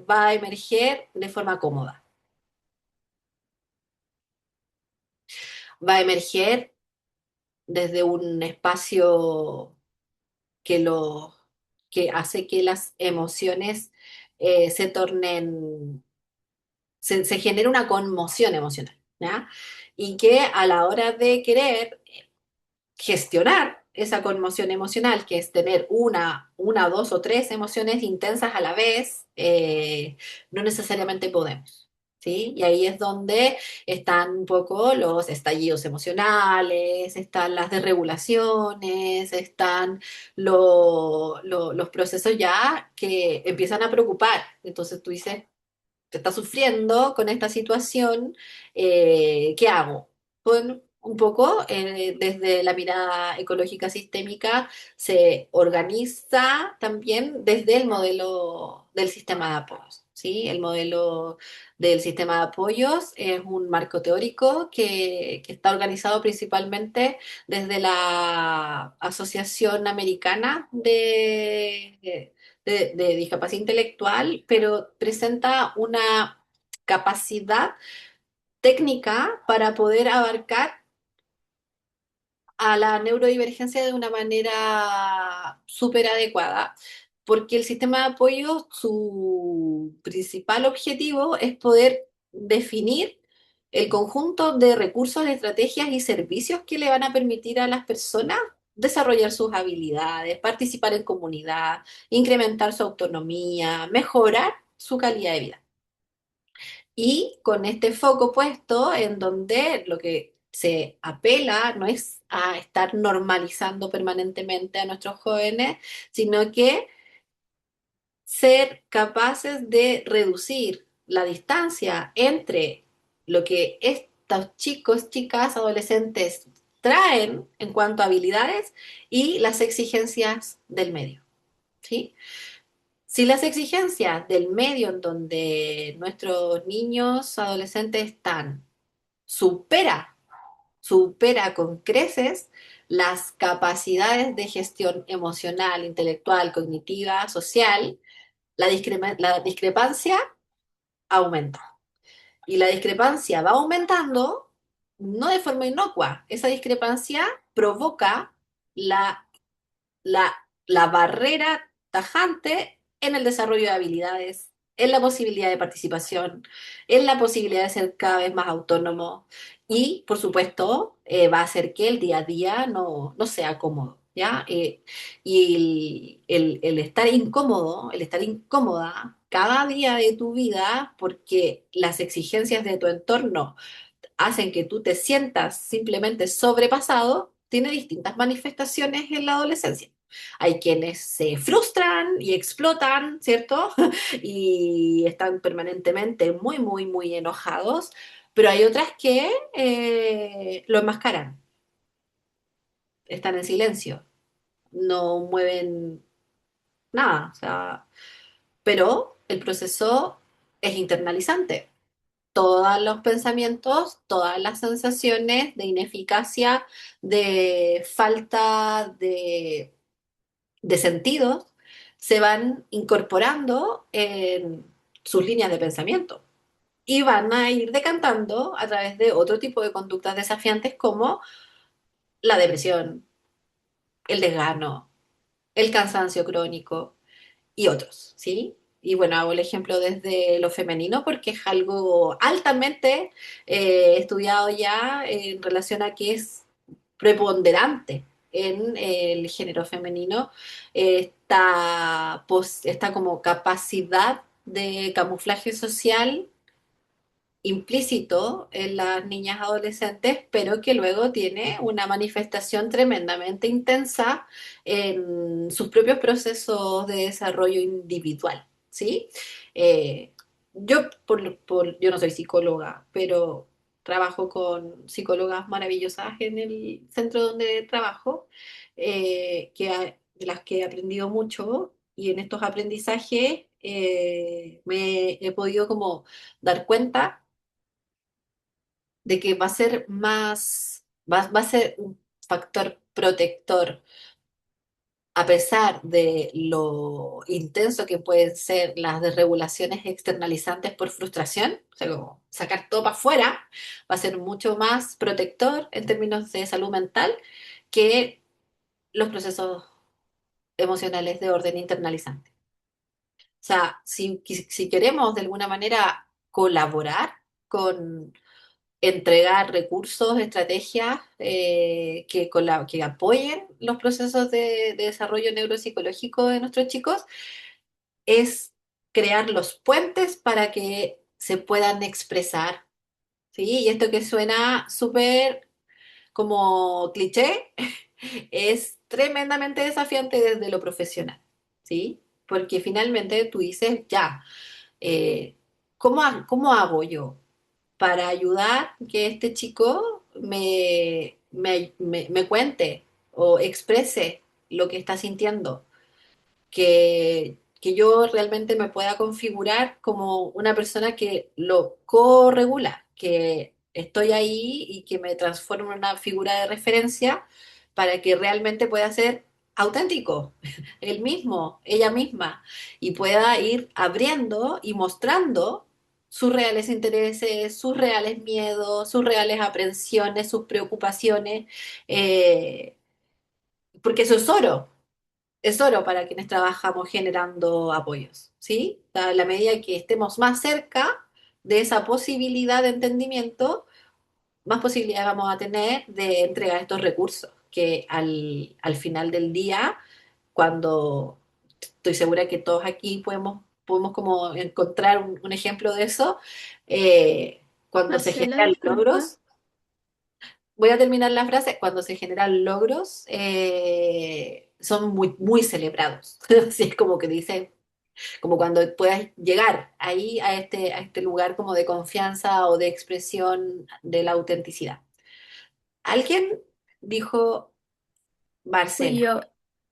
va a emerger de forma cómoda. Va a emerger desde un espacio que lo que hace que las emociones se tornen, se genere una conmoción emocional, ¿ya? Y que a la hora de querer gestionar esa conmoción emocional, que es tener una, dos o tres emociones intensas a la vez, no necesariamente podemos. ¿Sí? Y ahí es donde están un poco los estallidos emocionales, están las desregulaciones, están los procesos ya que empiezan a preocupar. Entonces tú dices, te está sufriendo con esta situación, ¿qué hago? Bueno, un poco desde la mirada ecológica sistémica se organiza también desde el modelo del sistema de apoyos. ¿Sí? El modelo del sistema de apoyos es un marco teórico que está organizado principalmente desde la Asociación Americana de discapacidad intelectual, pero presenta una capacidad técnica para poder abarcar a la neurodivergencia de una manera súper adecuada, porque el sistema de apoyo, su principal objetivo es poder definir el conjunto de recursos, estrategias y servicios que le van a permitir a las personas desarrollar sus habilidades, participar en comunidad, incrementar su autonomía, mejorar su calidad de vida. Y con este foco puesto en donde lo que se apela no es a estar normalizando permanentemente a nuestros jóvenes, sino que ser capaces de reducir la distancia entre lo que estos chicos, chicas, adolescentes traen en cuanto a habilidades y las exigencias del medio, ¿sí? Si las exigencias del medio en donde nuestros niños, adolescentes están, supera, supera con creces las capacidades de gestión emocional, intelectual, cognitiva, social, la discrepancia aumenta. Y la discrepancia va aumentando no de forma inocua. Esa discrepancia provoca la la, la barrera tajante en el desarrollo de habilidades, en la posibilidad de participación, en la posibilidad de ser cada vez más autónomo y, por supuesto, va a hacer que el día a día no sea cómodo, ¿ya? Y el estar incómodo, el estar incómoda cada día de tu vida porque las exigencias de tu entorno hacen que tú te sientas simplemente sobrepasado, tiene distintas manifestaciones en la adolescencia. Hay quienes se frustran y explotan, ¿cierto? Y están permanentemente muy, muy, muy enojados, pero hay otras que lo enmascaran, están en silencio, no mueven nada, o sea, pero el proceso es internalizante. Todos los pensamientos, todas las sensaciones de ineficacia, de falta de sentidos, se van incorporando en sus líneas de pensamiento y van a ir decantando a través de otro tipo de conductas desafiantes como la depresión, el desgano, el cansancio crónico y otros, ¿sí? Y bueno, hago el ejemplo desde lo femenino porque es algo altamente estudiado ya en relación a que es preponderante en el género femenino esta como capacidad de camuflaje social implícito en las niñas adolescentes, pero que luego tiene una manifestación tremendamente intensa en sus propios procesos de desarrollo individual, ¿sí? Eh, yo no soy psicóloga, pero trabajo con psicólogas maravillosas en el centro donde trabajo, de las que he aprendido mucho y en estos aprendizajes me he podido como dar cuenta de que va a ser va a ser un factor protector, a pesar de lo intenso que pueden ser las desregulaciones externalizantes por frustración, o sea, como sacar todo para afuera, va a ser mucho más protector en términos de salud mental que los procesos emocionales de orden internalizante. O sea, si queremos de alguna manera colaborar con entregar recursos, estrategias que apoyen los procesos de desarrollo neuropsicológico de nuestros chicos, es crear los puentes para que se puedan expresar, ¿sí? Y esto que suena súper como cliché, es tremendamente desafiante desde lo profesional, ¿sí? Porque finalmente tú dices, ya, eh, ¿cómo hago yo para ayudar que este chico me cuente o exprese lo que está sintiendo? Que yo realmente me pueda configurar como una persona que lo co-regula, que estoy ahí y que me transformo en una figura de referencia para que realmente pueda ser auténtico, él mismo, ella misma, y pueda ir abriendo y mostrando sus reales intereses, sus reales miedos, sus reales aprensiones, sus preocupaciones, porque eso es oro para quienes trabajamos generando apoyos, ¿sí? A la medida que estemos más cerca, de esa posibilidad de entendimiento, más posibilidades vamos a tener de entregar estos recursos, que al final del día, cuando estoy segura que todos aquí podemos como encontrar un ejemplo de eso, cuando se Marcela, generan disculpa. logros, voy a terminar la frase, cuando se generan logros, son muy, muy celebrados. Así es como que dicen, como cuando puedas llegar ahí a este lugar como de confianza o de expresión de la autenticidad. Alguien dijo Fui Marcela. yo.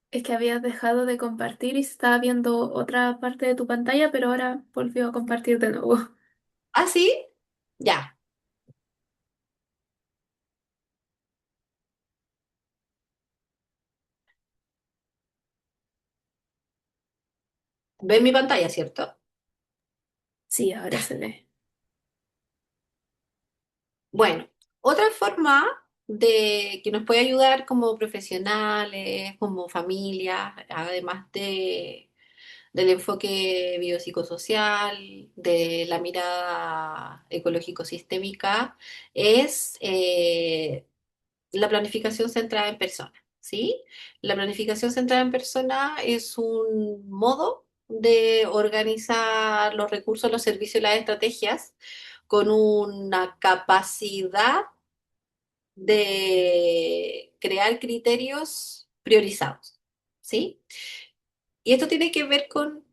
Es que habías dejado de compartir y se estaba viendo otra parte de tu pantalla, pero ahora volvió a compartir de nuevo. ¿Ah, sí? Ya. ¿Ven mi pantalla, cierto? Sí, ahora se ve. Bueno, otra forma de que nos puede ayudar como profesionales, como familia, además del enfoque biopsicosocial, de la mirada ecológico-sistémica, es la planificación centrada en persona, ¿sí? La planificación centrada en persona es un modo de organizar los recursos, los servicios y las estrategias con una capacidad de crear criterios priorizados, ¿sí? Y esto tiene que ver con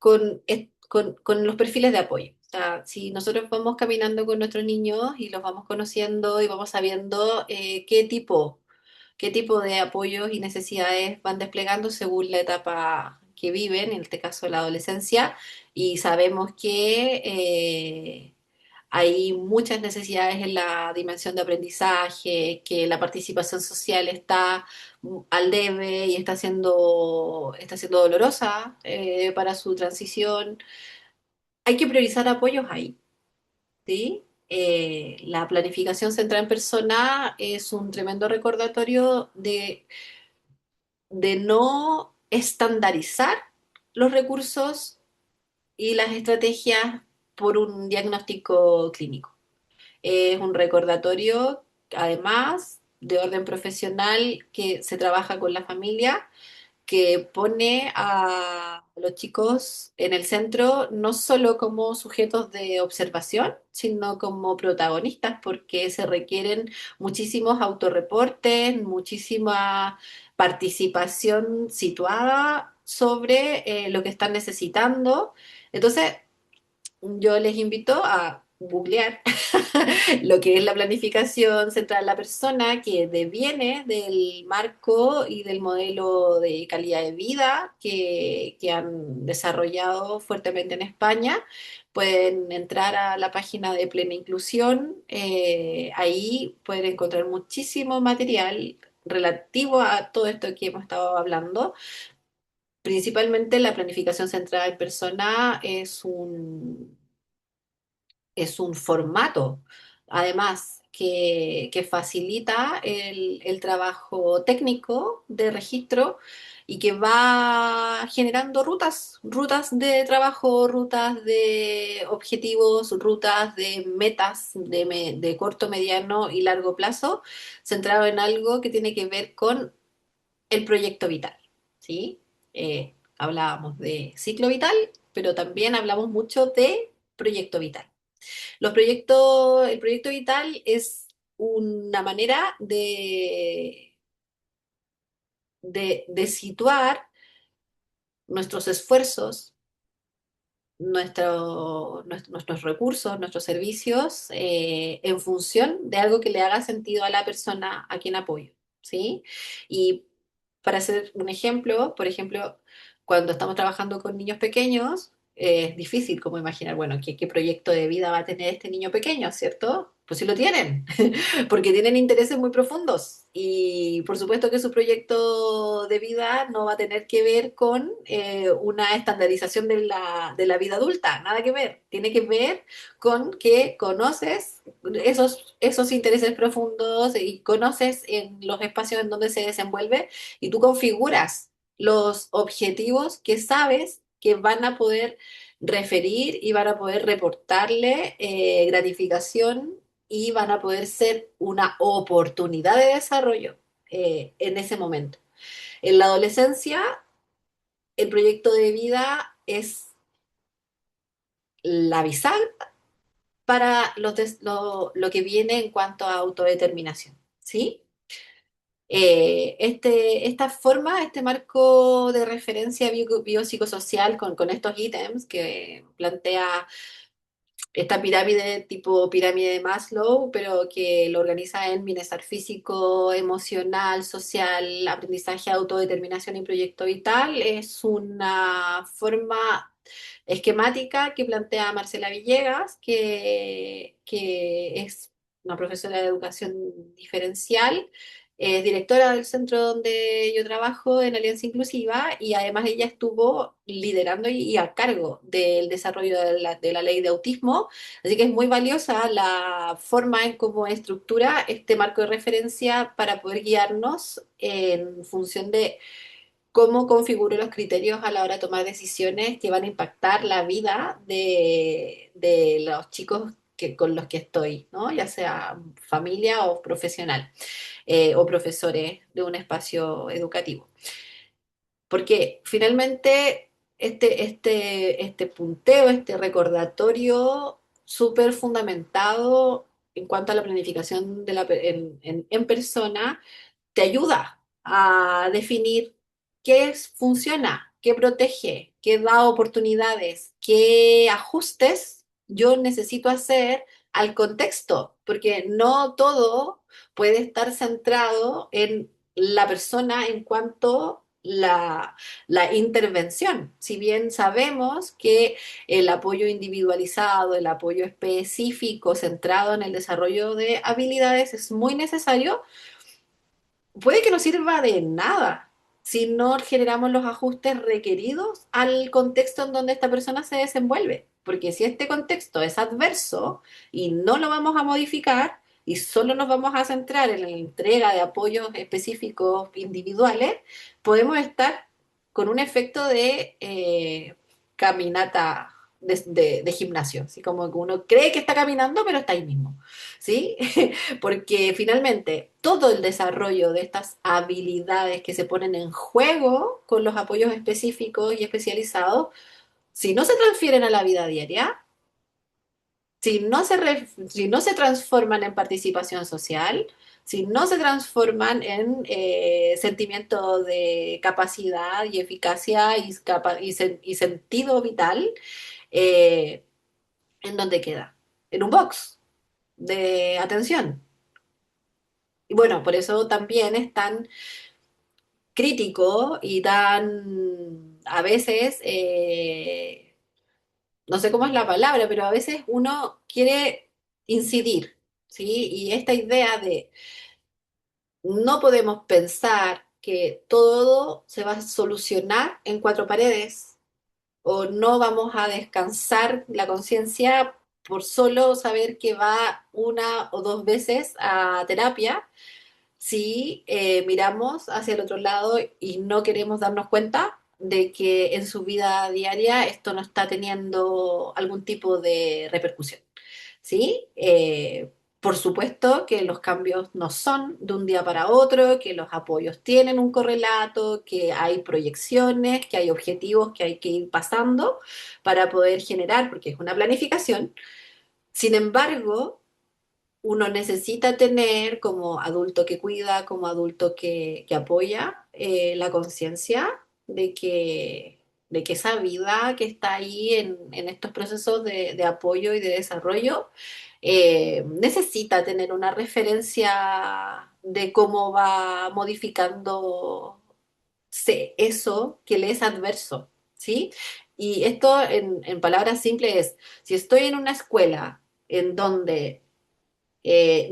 los perfiles de apoyo. O sea, si nosotros vamos caminando con nuestros niños y los vamos conociendo y vamos sabiendo qué tipo de apoyos y necesidades van desplegando según la etapa que viven, en este caso la adolescencia, y sabemos que hay muchas necesidades en la dimensión de aprendizaje, que la participación social está al debe y está siendo dolorosa para su transición. Hay que priorizar apoyos ahí, ¿sí? La planificación centrada en persona es un tremendo recordatorio de no estandarizar los recursos y las estrategias por un diagnóstico clínico. Es un recordatorio, además, de orden profesional que se trabaja con la familia, que pone a los chicos en el centro no solo como sujetos de observación, sino como protagonistas, porque se requieren muchísimos autorreportes, muchísima participación situada sobre lo que están necesitando. Entonces, yo les invito a googlear lo que es la planificación central de la persona, que deviene del marco y del modelo de calidad de vida que han desarrollado fuertemente en España. Pueden entrar a la página de Plena Inclusión, ahí pueden encontrar muchísimo material relativo a todo esto que hemos estado hablando. Principalmente la planificación centrada en persona es un formato, además, que facilita el trabajo técnico de registro y que va generando rutas de trabajo, rutas de objetivos, rutas de metas de corto, mediano y largo plazo, centrado en algo que tiene que ver con el proyecto vital, ¿sí? Hablábamos de ciclo vital, pero también hablamos mucho de proyecto vital. El proyecto vital es una manera de situar nuestros esfuerzos, nuestros recursos, nuestros servicios en función de algo que le haga sentido a la persona a quien apoyo, ¿sí? Y para hacer un ejemplo, por ejemplo, cuando estamos trabajando con niños pequeños, es difícil como imaginar, bueno, qué proyecto de vida va a tener este niño pequeño, ¿cierto? Pues sí lo tienen, porque tienen intereses muy profundos y por supuesto que su proyecto de vida no va a tener que ver con una estandarización de la vida adulta, nada que ver, tiene que ver con que conoces esos intereses profundos y conoces en los espacios en donde se desenvuelve y tú configuras los objetivos que sabes que van a poder referir y van a poder reportarle gratificación y van a poder ser una oportunidad de desarrollo en ese momento. En la adolescencia, el proyecto de vida es la bisagra para lo que viene en cuanto a autodeterminación, ¿sí? Esta forma, este marco de referencia biopsicosocial con estos ítems que plantea esta pirámide tipo pirámide de Maslow, pero que lo organiza en bienestar físico, emocional, social, aprendizaje, autodeterminación y proyecto vital, es una forma esquemática que plantea Marcela Villegas, que es una profesora de educación diferencial, es directora del centro donde yo trabajo en Alianza Inclusiva y además ella estuvo liderando y a cargo del desarrollo de la ley de autismo, así que es muy valiosa la forma en cómo estructura este marco de referencia para poder guiarnos en función de cómo configuro los criterios a la hora de tomar decisiones que van a impactar la vida de los chicos con los que estoy, ¿no? Ya sea familia o profesional o profesores de un espacio educativo. Porque finalmente este punteo, este recordatorio súper fundamentado en cuanto a la planificación en persona, te ayuda a definir funciona, qué protege, qué da oportunidades, qué ajustes yo necesito hacer al contexto, porque no todo puede estar centrado en la persona en cuanto la intervención. Si bien sabemos que el apoyo individualizado, el apoyo específico centrado en el desarrollo de habilidades es muy necesario, puede que no sirva de nada si no generamos los ajustes requeridos al contexto en donde esta persona se desenvuelve. Porque si este contexto es adverso y no lo vamos a modificar y solo nos vamos a centrar en la entrega de apoyos específicos individuales, podemos estar con un efecto de caminata de gimnasio, así como que uno cree que está caminando, pero está ahí mismo, ¿sí? Porque finalmente todo el desarrollo de estas habilidades que se ponen en juego con los apoyos específicos y especializados, si no se transfieren a la vida diaria, si no se transforman en participación social, si no se transforman en sentimiento de capacidad y eficacia y sentido vital, eh, ¿en dónde queda? En un box de atención. Y bueno, por eso también es tan crítico y tan a veces, no sé cómo es la palabra, pero a veces uno quiere incidir, ¿sí? Y esta idea de no podemos pensar que todo se va a solucionar en cuatro paredes o no vamos a descansar la conciencia por solo saber que va una o dos veces a terapia si miramos hacia el otro lado y no queremos darnos cuenta de que en su vida diaria esto no está teniendo algún tipo de repercusión, ¿sí? Por supuesto que los cambios no son de un día para otro, que los apoyos tienen un correlato, que hay proyecciones, que hay objetivos que hay que ir pasando para poder generar, porque es una planificación. Sin embargo, uno necesita tener como adulto que cuida, como adulto que apoya, la conciencia de que esa vida que está ahí en estos procesos de apoyo y de desarrollo necesita tener una referencia de cómo va modificando eso que le es adverso, ¿sí? Y esto en palabras simples es, si estoy en una escuela en donde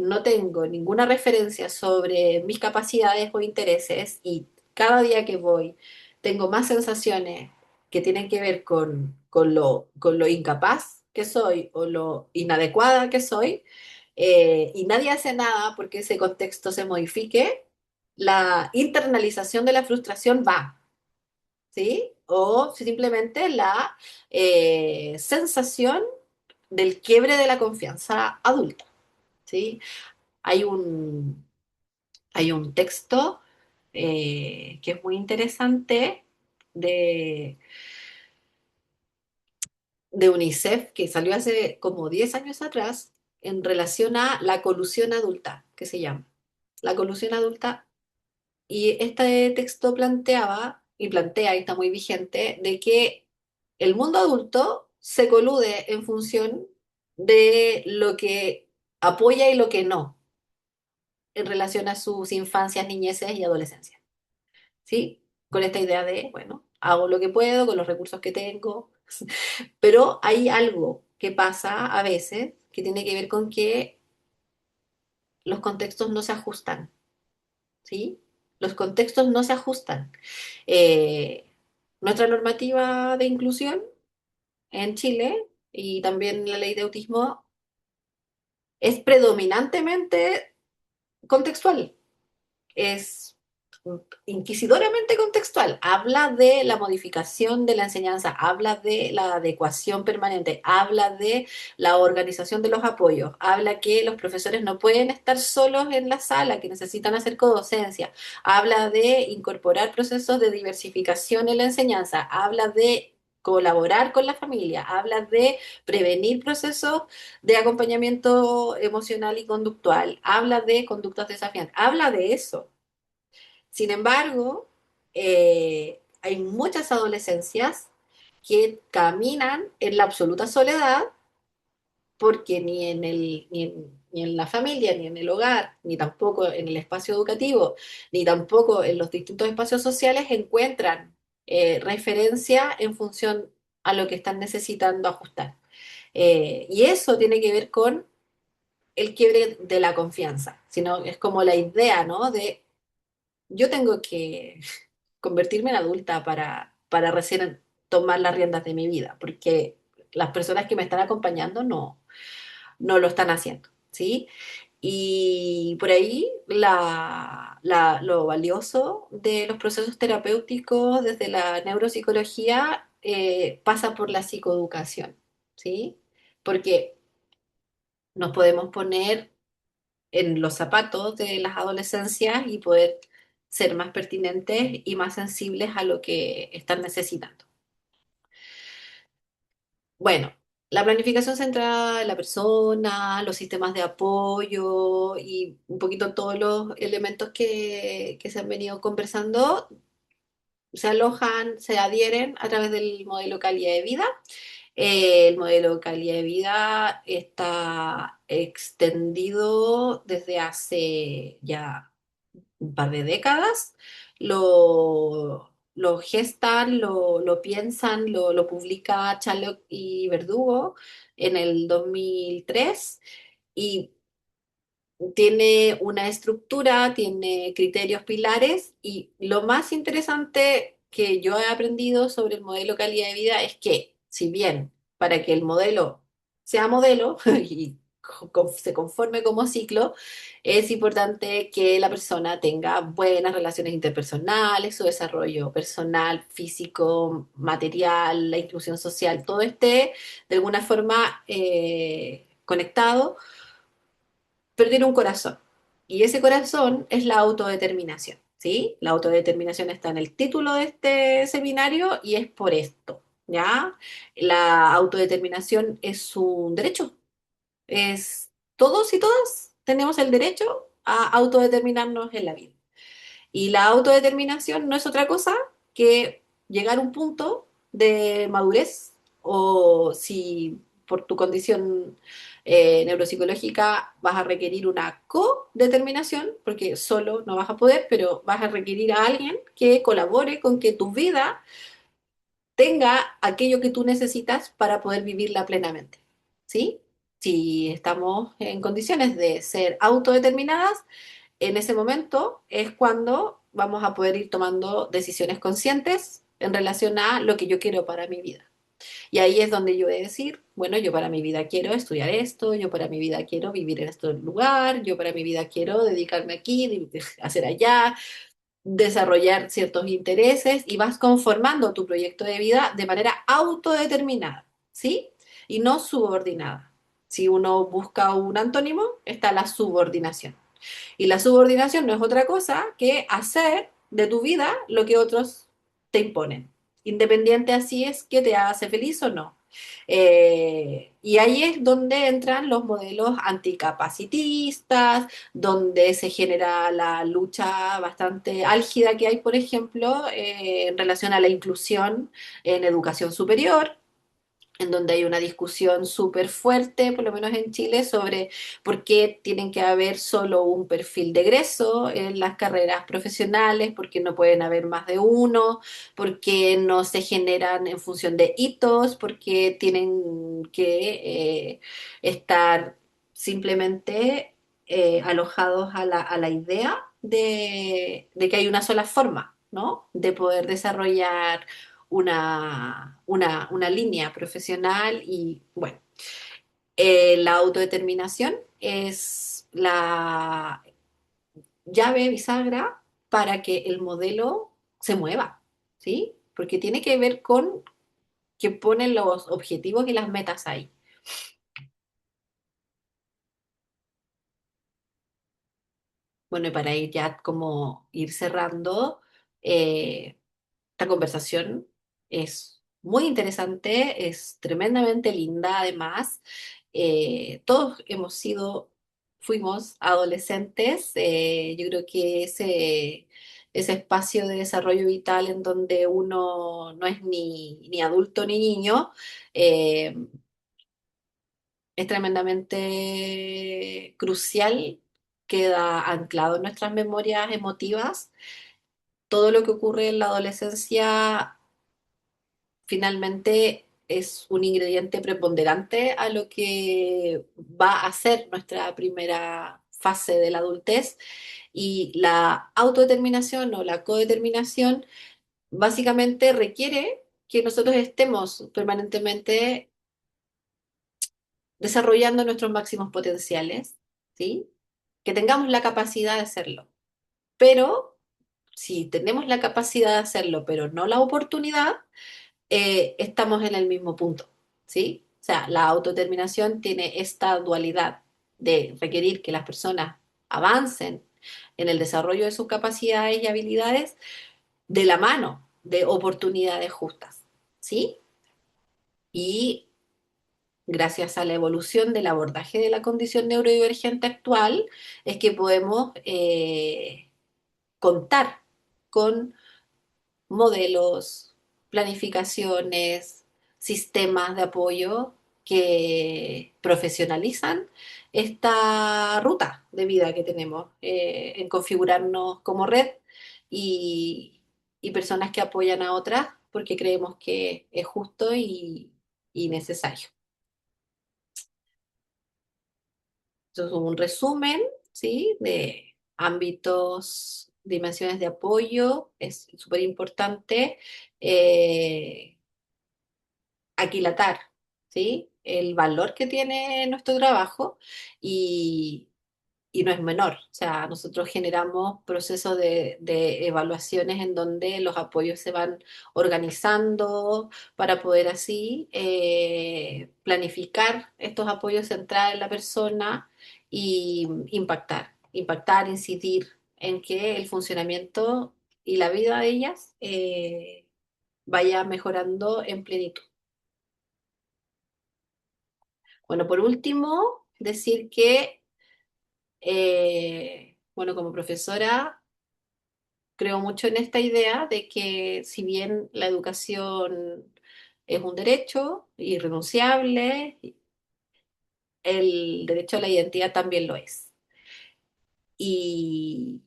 no tengo ninguna referencia sobre mis capacidades o intereses y cada día que voy tengo más sensaciones que tienen que ver con lo incapaz que soy o lo inadecuada que soy, y nadie hace nada porque ese contexto se modifique, la internalización de la frustración va, ¿sí? o simplemente la sensación del quiebre de la confianza adulta, ¿sí? Hay un, hay un texto que es muy interesante de, de UNICEF que salió hace como 10 años atrás en relación a la colusión adulta, que se llama. La colusión adulta. Y este texto planteaba, y plantea, y está muy vigente, de que el mundo adulto se colude en función de lo que apoya y lo que no, en relación a sus infancias, niñeces y adolescencias. ¿Sí? Con esta idea de, bueno, hago lo que puedo con los recursos que tengo, pero hay algo que pasa a veces que tiene que ver con que los contextos no se ajustan, ¿sí? Los contextos no se ajustan. Eh, Nuestra normativa de inclusión en Chile y también la ley de autismo es predominantemente contextual, es inquisidoramente contextual. Habla de la modificación de la enseñanza, habla de la adecuación permanente, habla de la organización de los apoyos, habla que los profesores no pueden estar solos en la sala, que necesitan hacer codocencia, habla de incorporar procesos de diversificación en la enseñanza, habla de colaborar con la familia, habla de prevenir procesos de acompañamiento emocional y conductual, habla de conductas desafiantes, habla de eso. Sin embargo, hay muchas adolescencias que caminan en la absoluta soledad porque ni en la familia, ni en el hogar, ni tampoco en el espacio educativo, ni tampoco en los distintos espacios sociales encuentran referencia en función a lo que están necesitando ajustar. Y eso tiene que ver con el quiebre de la confianza, sino es como la idea, ¿no? De yo tengo que convertirme en adulta para recién tomar las riendas de mi vida, porque las personas que me están acompañando no lo están haciendo, ¿sí? Y por ahí lo valioso de los procesos terapéuticos desde la neuropsicología pasa por la psicoeducación, ¿sí? Porque nos podemos poner en los zapatos de las adolescencias y poder ser más pertinentes y más sensibles a lo que están necesitando. Bueno, la planificación centrada en la persona, los sistemas de apoyo y un poquito todos los elementos que se han venido conversando se alojan, se adhieren a través del modelo calidad de vida. El modelo calidad de vida está extendido desde hace ya un par de décadas, lo gestan, lo piensan, lo publica Charlotte y Verdugo en el 2003 y tiene una estructura, tiene criterios pilares y lo más interesante que yo he aprendido sobre el modelo calidad de vida es que si bien para que el modelo sea modelo y se conforme como ciclo, es importante que la persona tenga buenas relaciones interpersonales, su desarrollo personal, físico, material, la inclusión social, todo esté de alguna forma conectado, pero tiene un corazón. Y ese corazón es la autodeterminación, ¿sí? La autodeterminación está en el título de este seminario y es por esto, ¿ya? La autodeterminación es un derecho, es todos y todas tenemos el derecho a autodeterminarnos en la vida. Y la autodeterminación no es otra cosa que llegar a un punto de madurez o si por tu condición neuropsicológica vas a requerir una codeterminación, porque solo no vas a poder, pero vas a requerir a alguien que colabore con que tu vida tenga aquello que tú necesitas para poder vivirla plenamente. ¿Sí? Si estamos en condiciones de ser autodeterminadas, en ese momento es cuando vamos a poder ir tomando decisiones conscientes en relación a lo que yo quiero para mi vida. Y ahí es donde yo voy a decir, bueno, yo para mi vida quiero estudiar esto, yo para mi vida quiero vivir en este lugar, yo para mi vida quiero dedicarme aquí, hacer allá. desarrollar ciertos intereses y vas conformando tu proyecto de vida de manera autodeterminada, ¿sí? Y no subordinada. Si uno busca un antónimo, está la subordinación. Y la subordinación no es otra cosa que hacer de tu vida lo que otros te imponen, independiente así es que te hace feliz o no. Y ahí es donde entran los modelos anticapacitistas, donde se genera la lucha bastante álgida que hay, por ejemplo, en relación a la inclusión en educación superior, en donde hay una discusión súper fuerte, por lo menos en Chile, sobre por qué tienen que haber solo un perfil de egreso en las carreras profesionales, por qué no pueden haber más de uno, por qué no se generan en función de hitos, por qué tienen que estar simplemente alojados a la idea de que hay una sola forma, ¿no? De poder desarrollar una línea profesional y bueno, la autodeterminación es la llave bisagra para que el modelo se mueva, ¿sí? Porque tiene que ver con que ponen los objetivos y las metas ahí. Bueno, y para ir ya como ir cerrando, eh, esta conversación es muy interesante, es tremendamente linda además. Todos fuimos adolescentes. Yo creo que ese espacio de desarrollo vital en donde uno no es ni adulto ni niño, eh, es tremendamente crucial, queda anclado en nuestras memorias emotivas. Todo lo que ocurre en la adolescencia finalmente es un ingrediente preponderante a lo que va a ser nuestra primera fase de la adultez, y la autodeterminación o la codeterminación básicamente requiere que nosotros estemos permanentemente desarrollando nuestros máximos potenciales, ¿sí? Que tengamos la capacidad de hacerlo. Pero si tenemos la capacidad de hacerlo, pero no la oportunidad, estamos en el mismo punto, ¿sí? O sea, la autodeterminación tiene esta dualidad de requerir que las personas avancen en el desarrollo de sus capacidades y habilidades de la mano de oportunidades justas, ¿sí? Y gracias a la evolución del abordaje de la condición neurodivergente actual, es que podemos contar con modelos, planificaciones, sistemas de apoyo que profesionalizan esta ruta de vida que tenemos, en configurarnos como red y, y personas que apoyan a otras porque creemos que es justo y necesario. Esto es un resumen, ¿sí? De ámbitos, dimensiones de apoyo. Es súper importante aquilatar, ¿sí? El valor que tiene nuestro trabajo y, y no es menor. O sea, nosotros generamos procesos de evaluaciones en donde los apoyos se van organizando para poder así planificar estos apoyos centrados en la persona y impactar, incidir en que el funcionamiento y la vida de ellas vaya mejorando en plenitud. Bueno, por último, decir que, bueno, como profesora, creo mucho en esta idea de que si bien la educación es un derecho irrenunciable, el derecho a la identidad también lo es. Y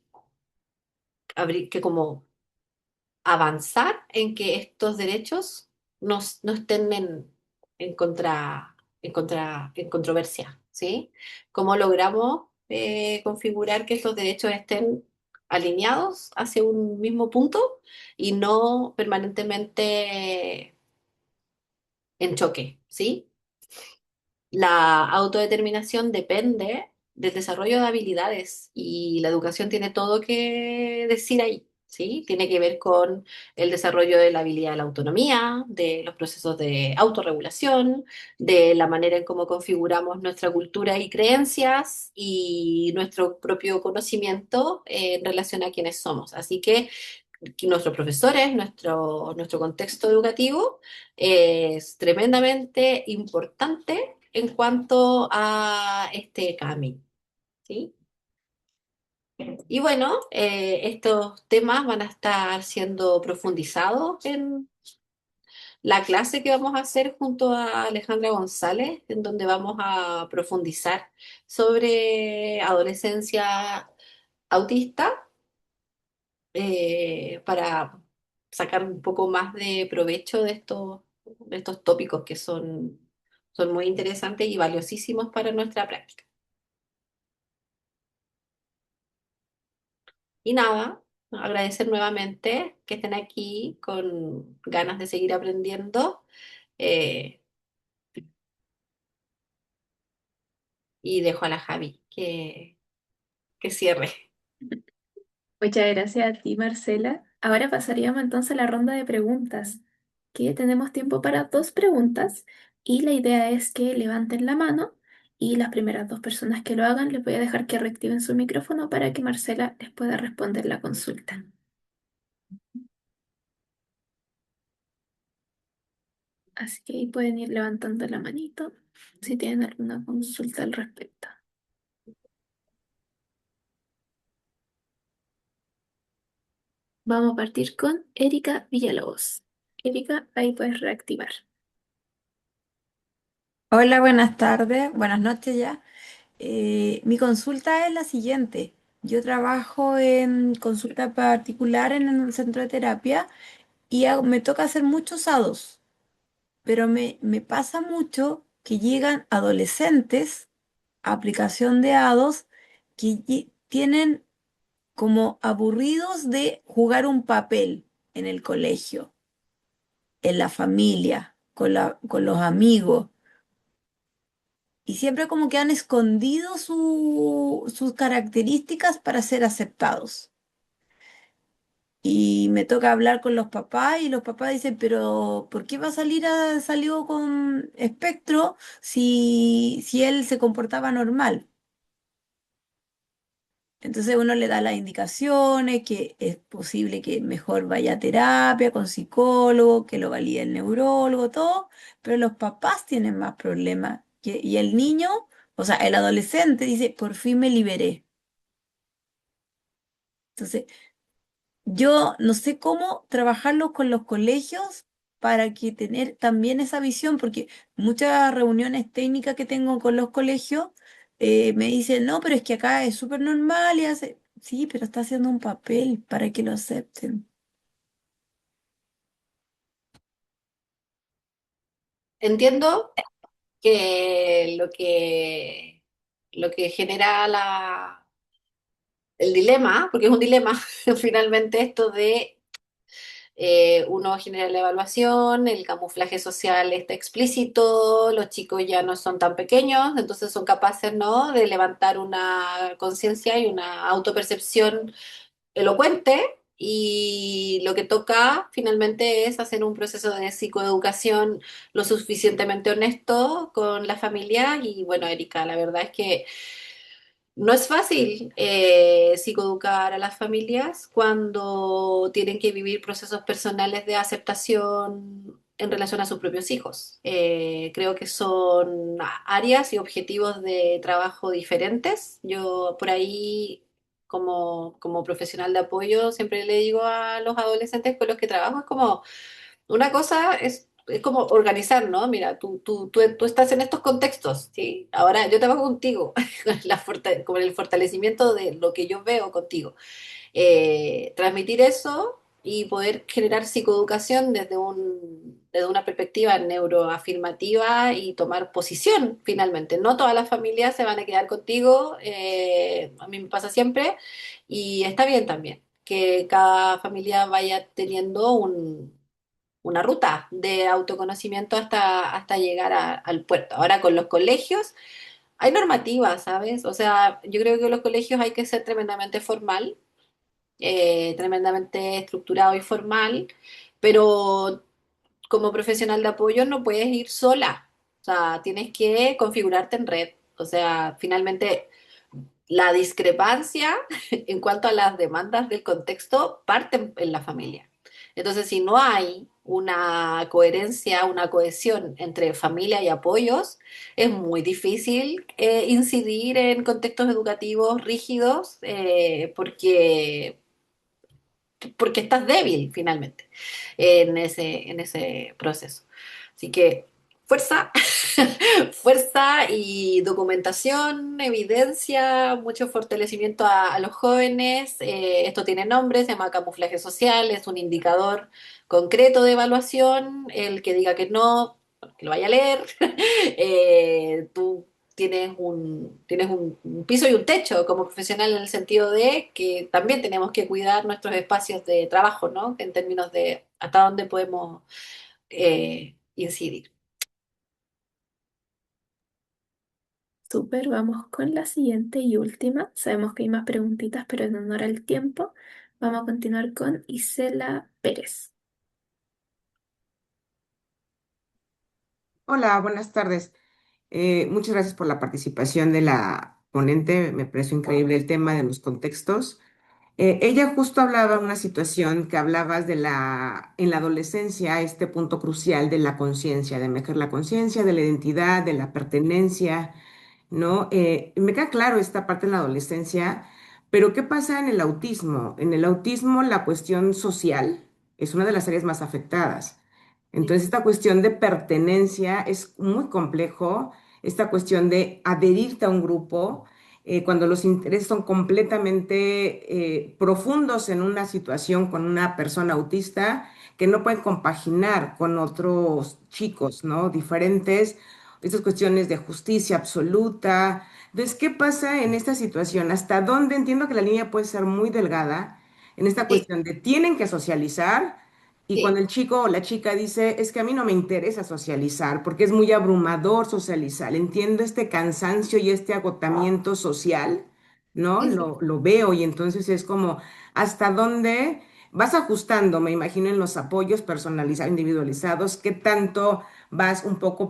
habría que como avanzar en que estos derechos no estén en controversia, ¿sí? ¿Cómo logramos configurar que estos derechos estén alineados hacia un mismo punto y no permanentemente en choque, ¿sí? La autodeterminación depende del desarrollo de habilidades y la educación tiene todo que decir ahí. ¿sí? Tiene que ver con el desarrollo de la habilidad de la autonomía, de los procesos de autorregulación, de la manera en cómo configuramos nuestra cultura y creencias y nuestro propio conocimiento en relación a quienes somos. Así que nuestros profesores, nuestro contexto educativo es tremendamente importante en cuanto a este camino, ¿sí? Y bueno, estos temas van a estar siendo profundizados en la clase que vamos a hacer junto a Alejandra González, en donde vamos a profundizar sobre adolescencia autista para sacar un poco más de provecho de estos tópicos que son muy interesantes y valiosísimos para nuestra práctica. Y nada, agradecer nuevamente que estén aquí con ganas de seguir aprendiendo eh, y dejo a la Javi que cierre. Muchas gracias a ti, Marcela. Ahora pasaríamos entonces a la ronda de preguntas, que tenemos tiempo para dos preguntas y la idea es que levanten la mano y las primeras dos personas que lo hagan les voy a dejar que reactiven su micrófono para que Marcela les pueda responder la consulta. Así que ahí pueden ir levantando la manito si tienen alguna consulta al respecto. Vamos a partir con Erika Villalobos. Erika, ahí puedes reactivar. Hola, buenas tardes, buenas noches ya. Mi consulta es la siguiente. Yo trabajo en consulta particular en un centro de terapia y me toca hacer muchos hados, pero me pasa mucho que llegan adolescentes a aplicación de hados que tienen como aburridos de jugar un papel en el colegio, en la familia, con los amigos. Y siempre como que han escondido sus características para ser aceptados. Y me toca hablar con los papás y los papás dicen, pero ¿por qué va a salió con espectro si él se comportaba normal? Entonces uno le da las indicaciones, que es posible que mejor vaya a terapia con psicólogo, que lo valide el neurólogo, todo, pero los papás tienen más problemas. Y el niño, o sea, el adolescente dice, por fin me liberé. Entonces, yo no sé cómo trabajarlo con los colegios para que tener también esa visión, porque muchas reuniones técnicas que tengo con los colegios me dicen, no, pero es que acá es súper normal y hace, sí, pero está haciendo un papel para que lo acepten. Entiendo que lo que genera el dilema, porque es un dilema finalmente esto de uno genera la evaluación, el camuflaje social está explícito, los chicos ya no son tan pequeños, entonces son capaces, ¿no?, de levantar una conciencia y una autopercepción elocuente. Y lo que toca finalmente es hacer un proceso de psicoeducación lo suficientemente honesto con la familia. Y bueno, Erika, la verdad es que no es fácil psicoeducar a las familias cuando tienen que vivir procesos personales de aceptación en relación a sus propios hijos. Creo que son áreas y objetivos de trabajo diferentes. Yo por ahí, como profesional de apoyo, siempre le digo a los adolescentes con los que trabajo, es como una cosa es como organizar, ¿no? Mira, tú estás en estos contextos, ¿sí? Ahora yo trabajo contigo, con el fortalecimiento de lo que yo veo contigo. Transmitir eso y poder generar psicoeducación desde una perspectiva neuroafirmativa y tomar posición finalmente. No todas las familias se van a quedar contigo, a mí me pasa siempre, y está bien también que cada familia vaya teniendo una ruta de autoconocimiento hasta llegar al puerto. Ahora con los colegios hay normativas, ¿sabes? O sea, yo creo que los colegios hay que ser tremendamente formal tremendamente estructurado y formal, pero como profesional de apoyo no puedes ir sola, o sea, tienes que configurarte en red, o sea, finalmente la discrepancia en cuanto a las demandas del contexto parte en la familia. Entonces, si no hay una coherencia, una cohesión entre familia y apoyos, es muy difícil incidir en contextos educativos rígidos porque estás débil finalmente en ese proceso. Así que fuerza, fuerza y documentación, evidencia, mucho fortalecimiento a los jóvenes. Esto tiene nombre, se llama camuflaje social, es un indicador concreto de evaluación. El que diga que no, bueno, que lo vaya a leer. Tú tienes un piso y un techo como profesional en el sentido de que también tenemos que cuidar nuestros espacios de trabajo, ¿no? En términos de hasta dónde podemos incidir. Súper, vamos con la siguiente y última. Sabemos que hay más preguntitas, pero en honor al tiempo, vamos a continuar con Isela Pérez. Hola, buenas tardes. Muchas gracias por la participación de la ponente. Me pareció increíble el tema de los contextos. Ella justo hablaba de una situación que hablabas en la adolescencia, este punto crucial de la conciencia, de mejorar la conciencia, de la identidad, de la pertenencia, ¿no? Me queda claro esta parte en la adolescencia, pero ¿qué pasa en el autismo? En el autismo la cuestión social es una de las áreas más afectadas. Entonces, esta cuestión de pertenencia es muy complejo, esta cuestión de adherirte a un grupo, cuando los intereses son completamente profundos en una situación con una persona autista que no pueden compaginar con otros chicos, ¿no? Diferentes, estas cuestiones de justicia absoluta. Entonces, ¿qué pasa en esta situación? ¿Hasta dónde? Entiendo que la línea puede ser muy delgada en esta Sí, cuestión de tienen que socializar y cuando sí, el chico o la chica dice, es que a mí no me interesa socializar porque es muy abrumador socializar, entiendo este cansancio y este agotamiento social, ¿no? sí, sí. Lo veo y entonces es como, ¿hasta dónde vas ajustando? Me imagino en los apoyos personalizados, individualizados, qué tanto vas un poco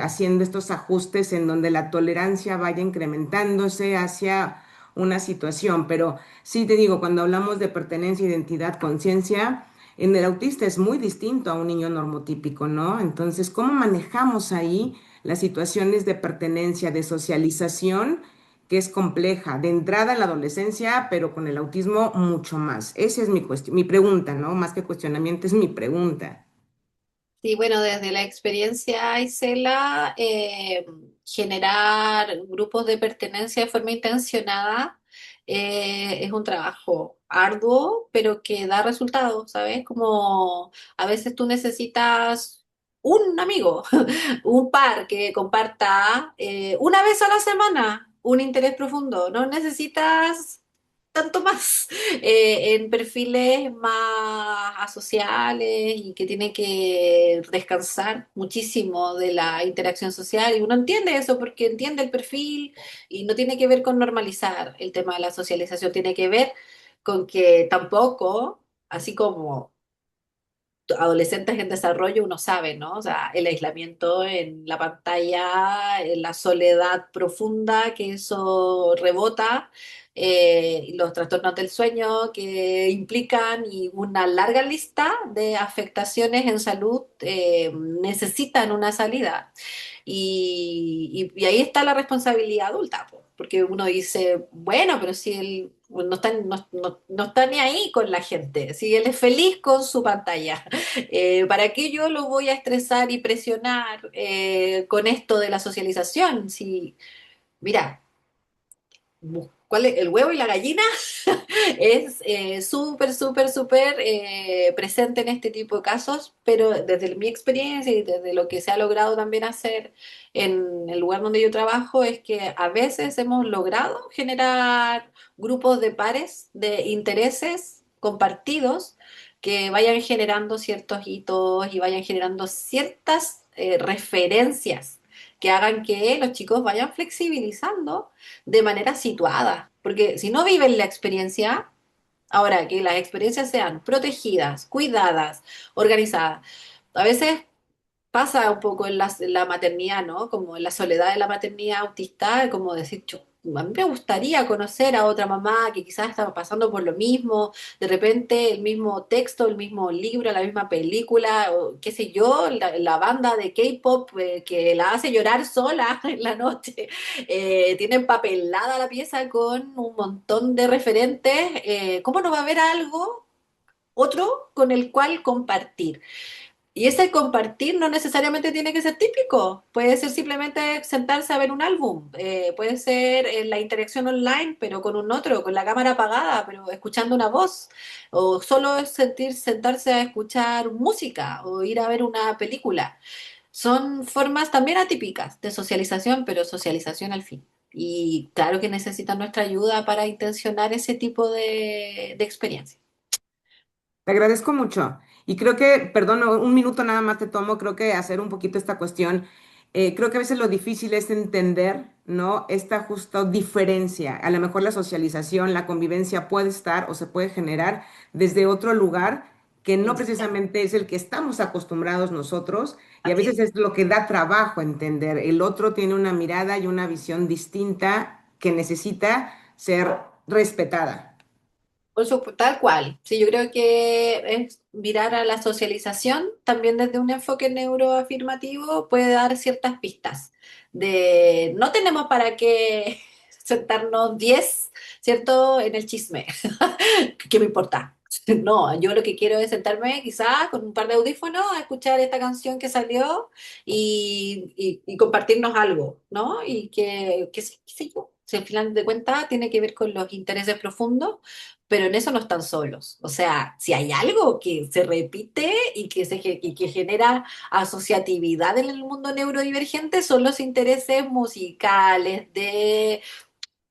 haciendo estos ajustes en donde la tolerancia vaya incrementándose hacia una situación. Pero sí te digo, cuando hablamos de pertenencia, identidad, conciencia, en el autista es muy distinto a un niño normotípico, ¿no? Entonces, ¿cómo manejamos ahí las situaciones de pertenencia, de socialización, que es compleja, de entrada en la adolescencia, pero con el autismo mucho más? Esa es mi cuestión, mi pregunta, ¿no? Más que cuestionamiento, es mi pregunta. Sí, bueno, desde la experiencia, Isela, generar grupos de pertenencia de forma intencionada es un trabajo arduo, pero que da resultados, ¿sabes? Como a veces tú necesitas un amigo, un par que comparta una vez a la semana un interés profundo. No necesitas tanto más en perfiles más asociales y que tienen que descansar muchísimo de la interacción social. Y uno entiende eso porque entiende el perfil y no tiene que ver con normalizar el tema de la socialización, tiene que ver con que tampoco, así como adolescentes en desarrollo, uno sabe, ¿no? O sea, el aislamiento en la pantalla, la soledad profunda que eso rebota, y los trastornos del sueño que implican y una larga lista de afectaciones en salud necesitan una salida. Y ahí está la responsabilidad adulta, po, porque uno dice, bueno, pero si él no está ni ahí con la gente, si él es feliz con su pantalla, ¿para qué yo lo voy a estresar y presionar con esto de la socialización? Si, mira, ¿cuál es el huevo y la gallina? Es súper, súper, súper presente en este tipo de casos, pero desde mi experiencia y desde lo que se ha logrado también hacer en el lugar donde yo trabajo, es que a veces hemos logrado generar grupos de pares, de intereses compartidos, que vayan generando ciertos hitos y vayan generando ciertas referencias que hagan que los chicos vayan flexibilizando de manera situada, porque si no viven la experiencia, Ahora, que las experiencias sean protegidas, cuidadas, organizadas. A veces pasa un poco en la maternidad, ¿no? Como en la soledad de la maternidad autista, como decir, a mí me gustaría conocer a otra mamá que quizás estaba pasando por lo mismo, de repente el mismo texto, el mismo libro, la misma película, o qué sé yo, la banda de K-pop que la hace llorar sola en la noche, tiene empapelada la pieza con un montón de referentes, ¿cómo no va a haber algo, otro con el cual compartir? Y ese compartir no necesariamente tiene que ser típico, puede ser simplemente sentarse a ver un álbum, puede ser la interacción online, pero con un otro, con la cámara apagada, pero escuchando una voz, o solo es sentarse a escuchar música o ir a ver una película. Son formas también atípicas de socialización, pero socialización al fin. Y claro que necesitan nuestra ayuda para intencionar ese tipo de experiencia. Te agradezco mucho. Y creo que, perdón, un minuto nada más te tomo, creo que hacer un poquito esta cuestión. Creo que a veces lo difícil es entender, ¿no? Esta justa diferencia. A lo mejor la socialización, la convivencia puede estar o se puede generar desde otro lugar que no precisamente es el que estamos acostumbrados nosotros. Y a Así veces es. es lo que da trabajo entender. El otro tiene una mirada y una visión distinta que necesita ser respetada. Tal cual. Sí, yo creo que es mirar a la socialización también desde un enfoque neuroafirmativo puede dar ciertas pistas de no tenemos para qué sentarnos 10, ¿cierto? En el chisme. ¿Qué me importa? No, yo lo que quiero es sentarme quizás con un par de audífonos a escuchar esta canción que salió y compartirnos algo, ¿no? Y qué sé yo, si al final de cuentas tiene que ver con los intereses profundos, pero en eso no están solos. O sea, si hay algo que se repite y que genera asociatividad en el mundo neurodivergente, son los intereses musicales, de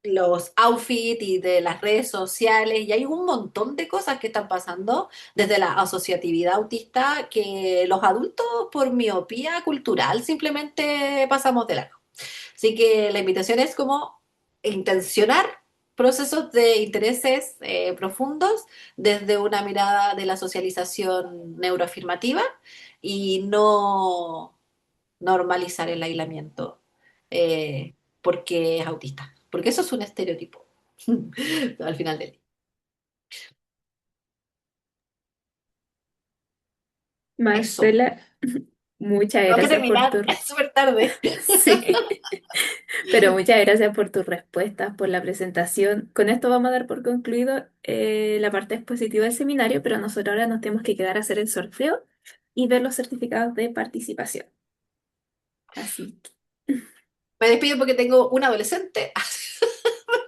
los outfits y de las redes sociales, y hay un montón de cosas que están pasando desde la asociatividad autista que los adultos por miopía cultural simplemente pasamos de largo. Así que la invitación es como intencionar procesos de intereses profundos desde una mirada de la socialización neuroafirmativa y no normalizar el aislamiento porque es autista, porque eso es un estereotipo al final del día. Eso, Marcela, muchas tengo que gracias por terminar, tu... es súper tarde. Sí, pero muchas gracias por tus respuestas, por la presentación. Con esto vamos a dar por concluido la parte expositiva del seminario, pero nosotros ahora nos tenemos que quedar a hacer el sorteo y ver los certificados de participación. Así que, Me despido porque tengo un adolescente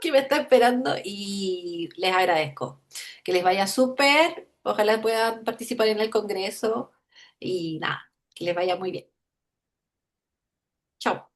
que me está esperando y les agradezco. Que les vaya súper, ojalá puedan participar en el congreso y nada, que les vaya muy bien. Chao.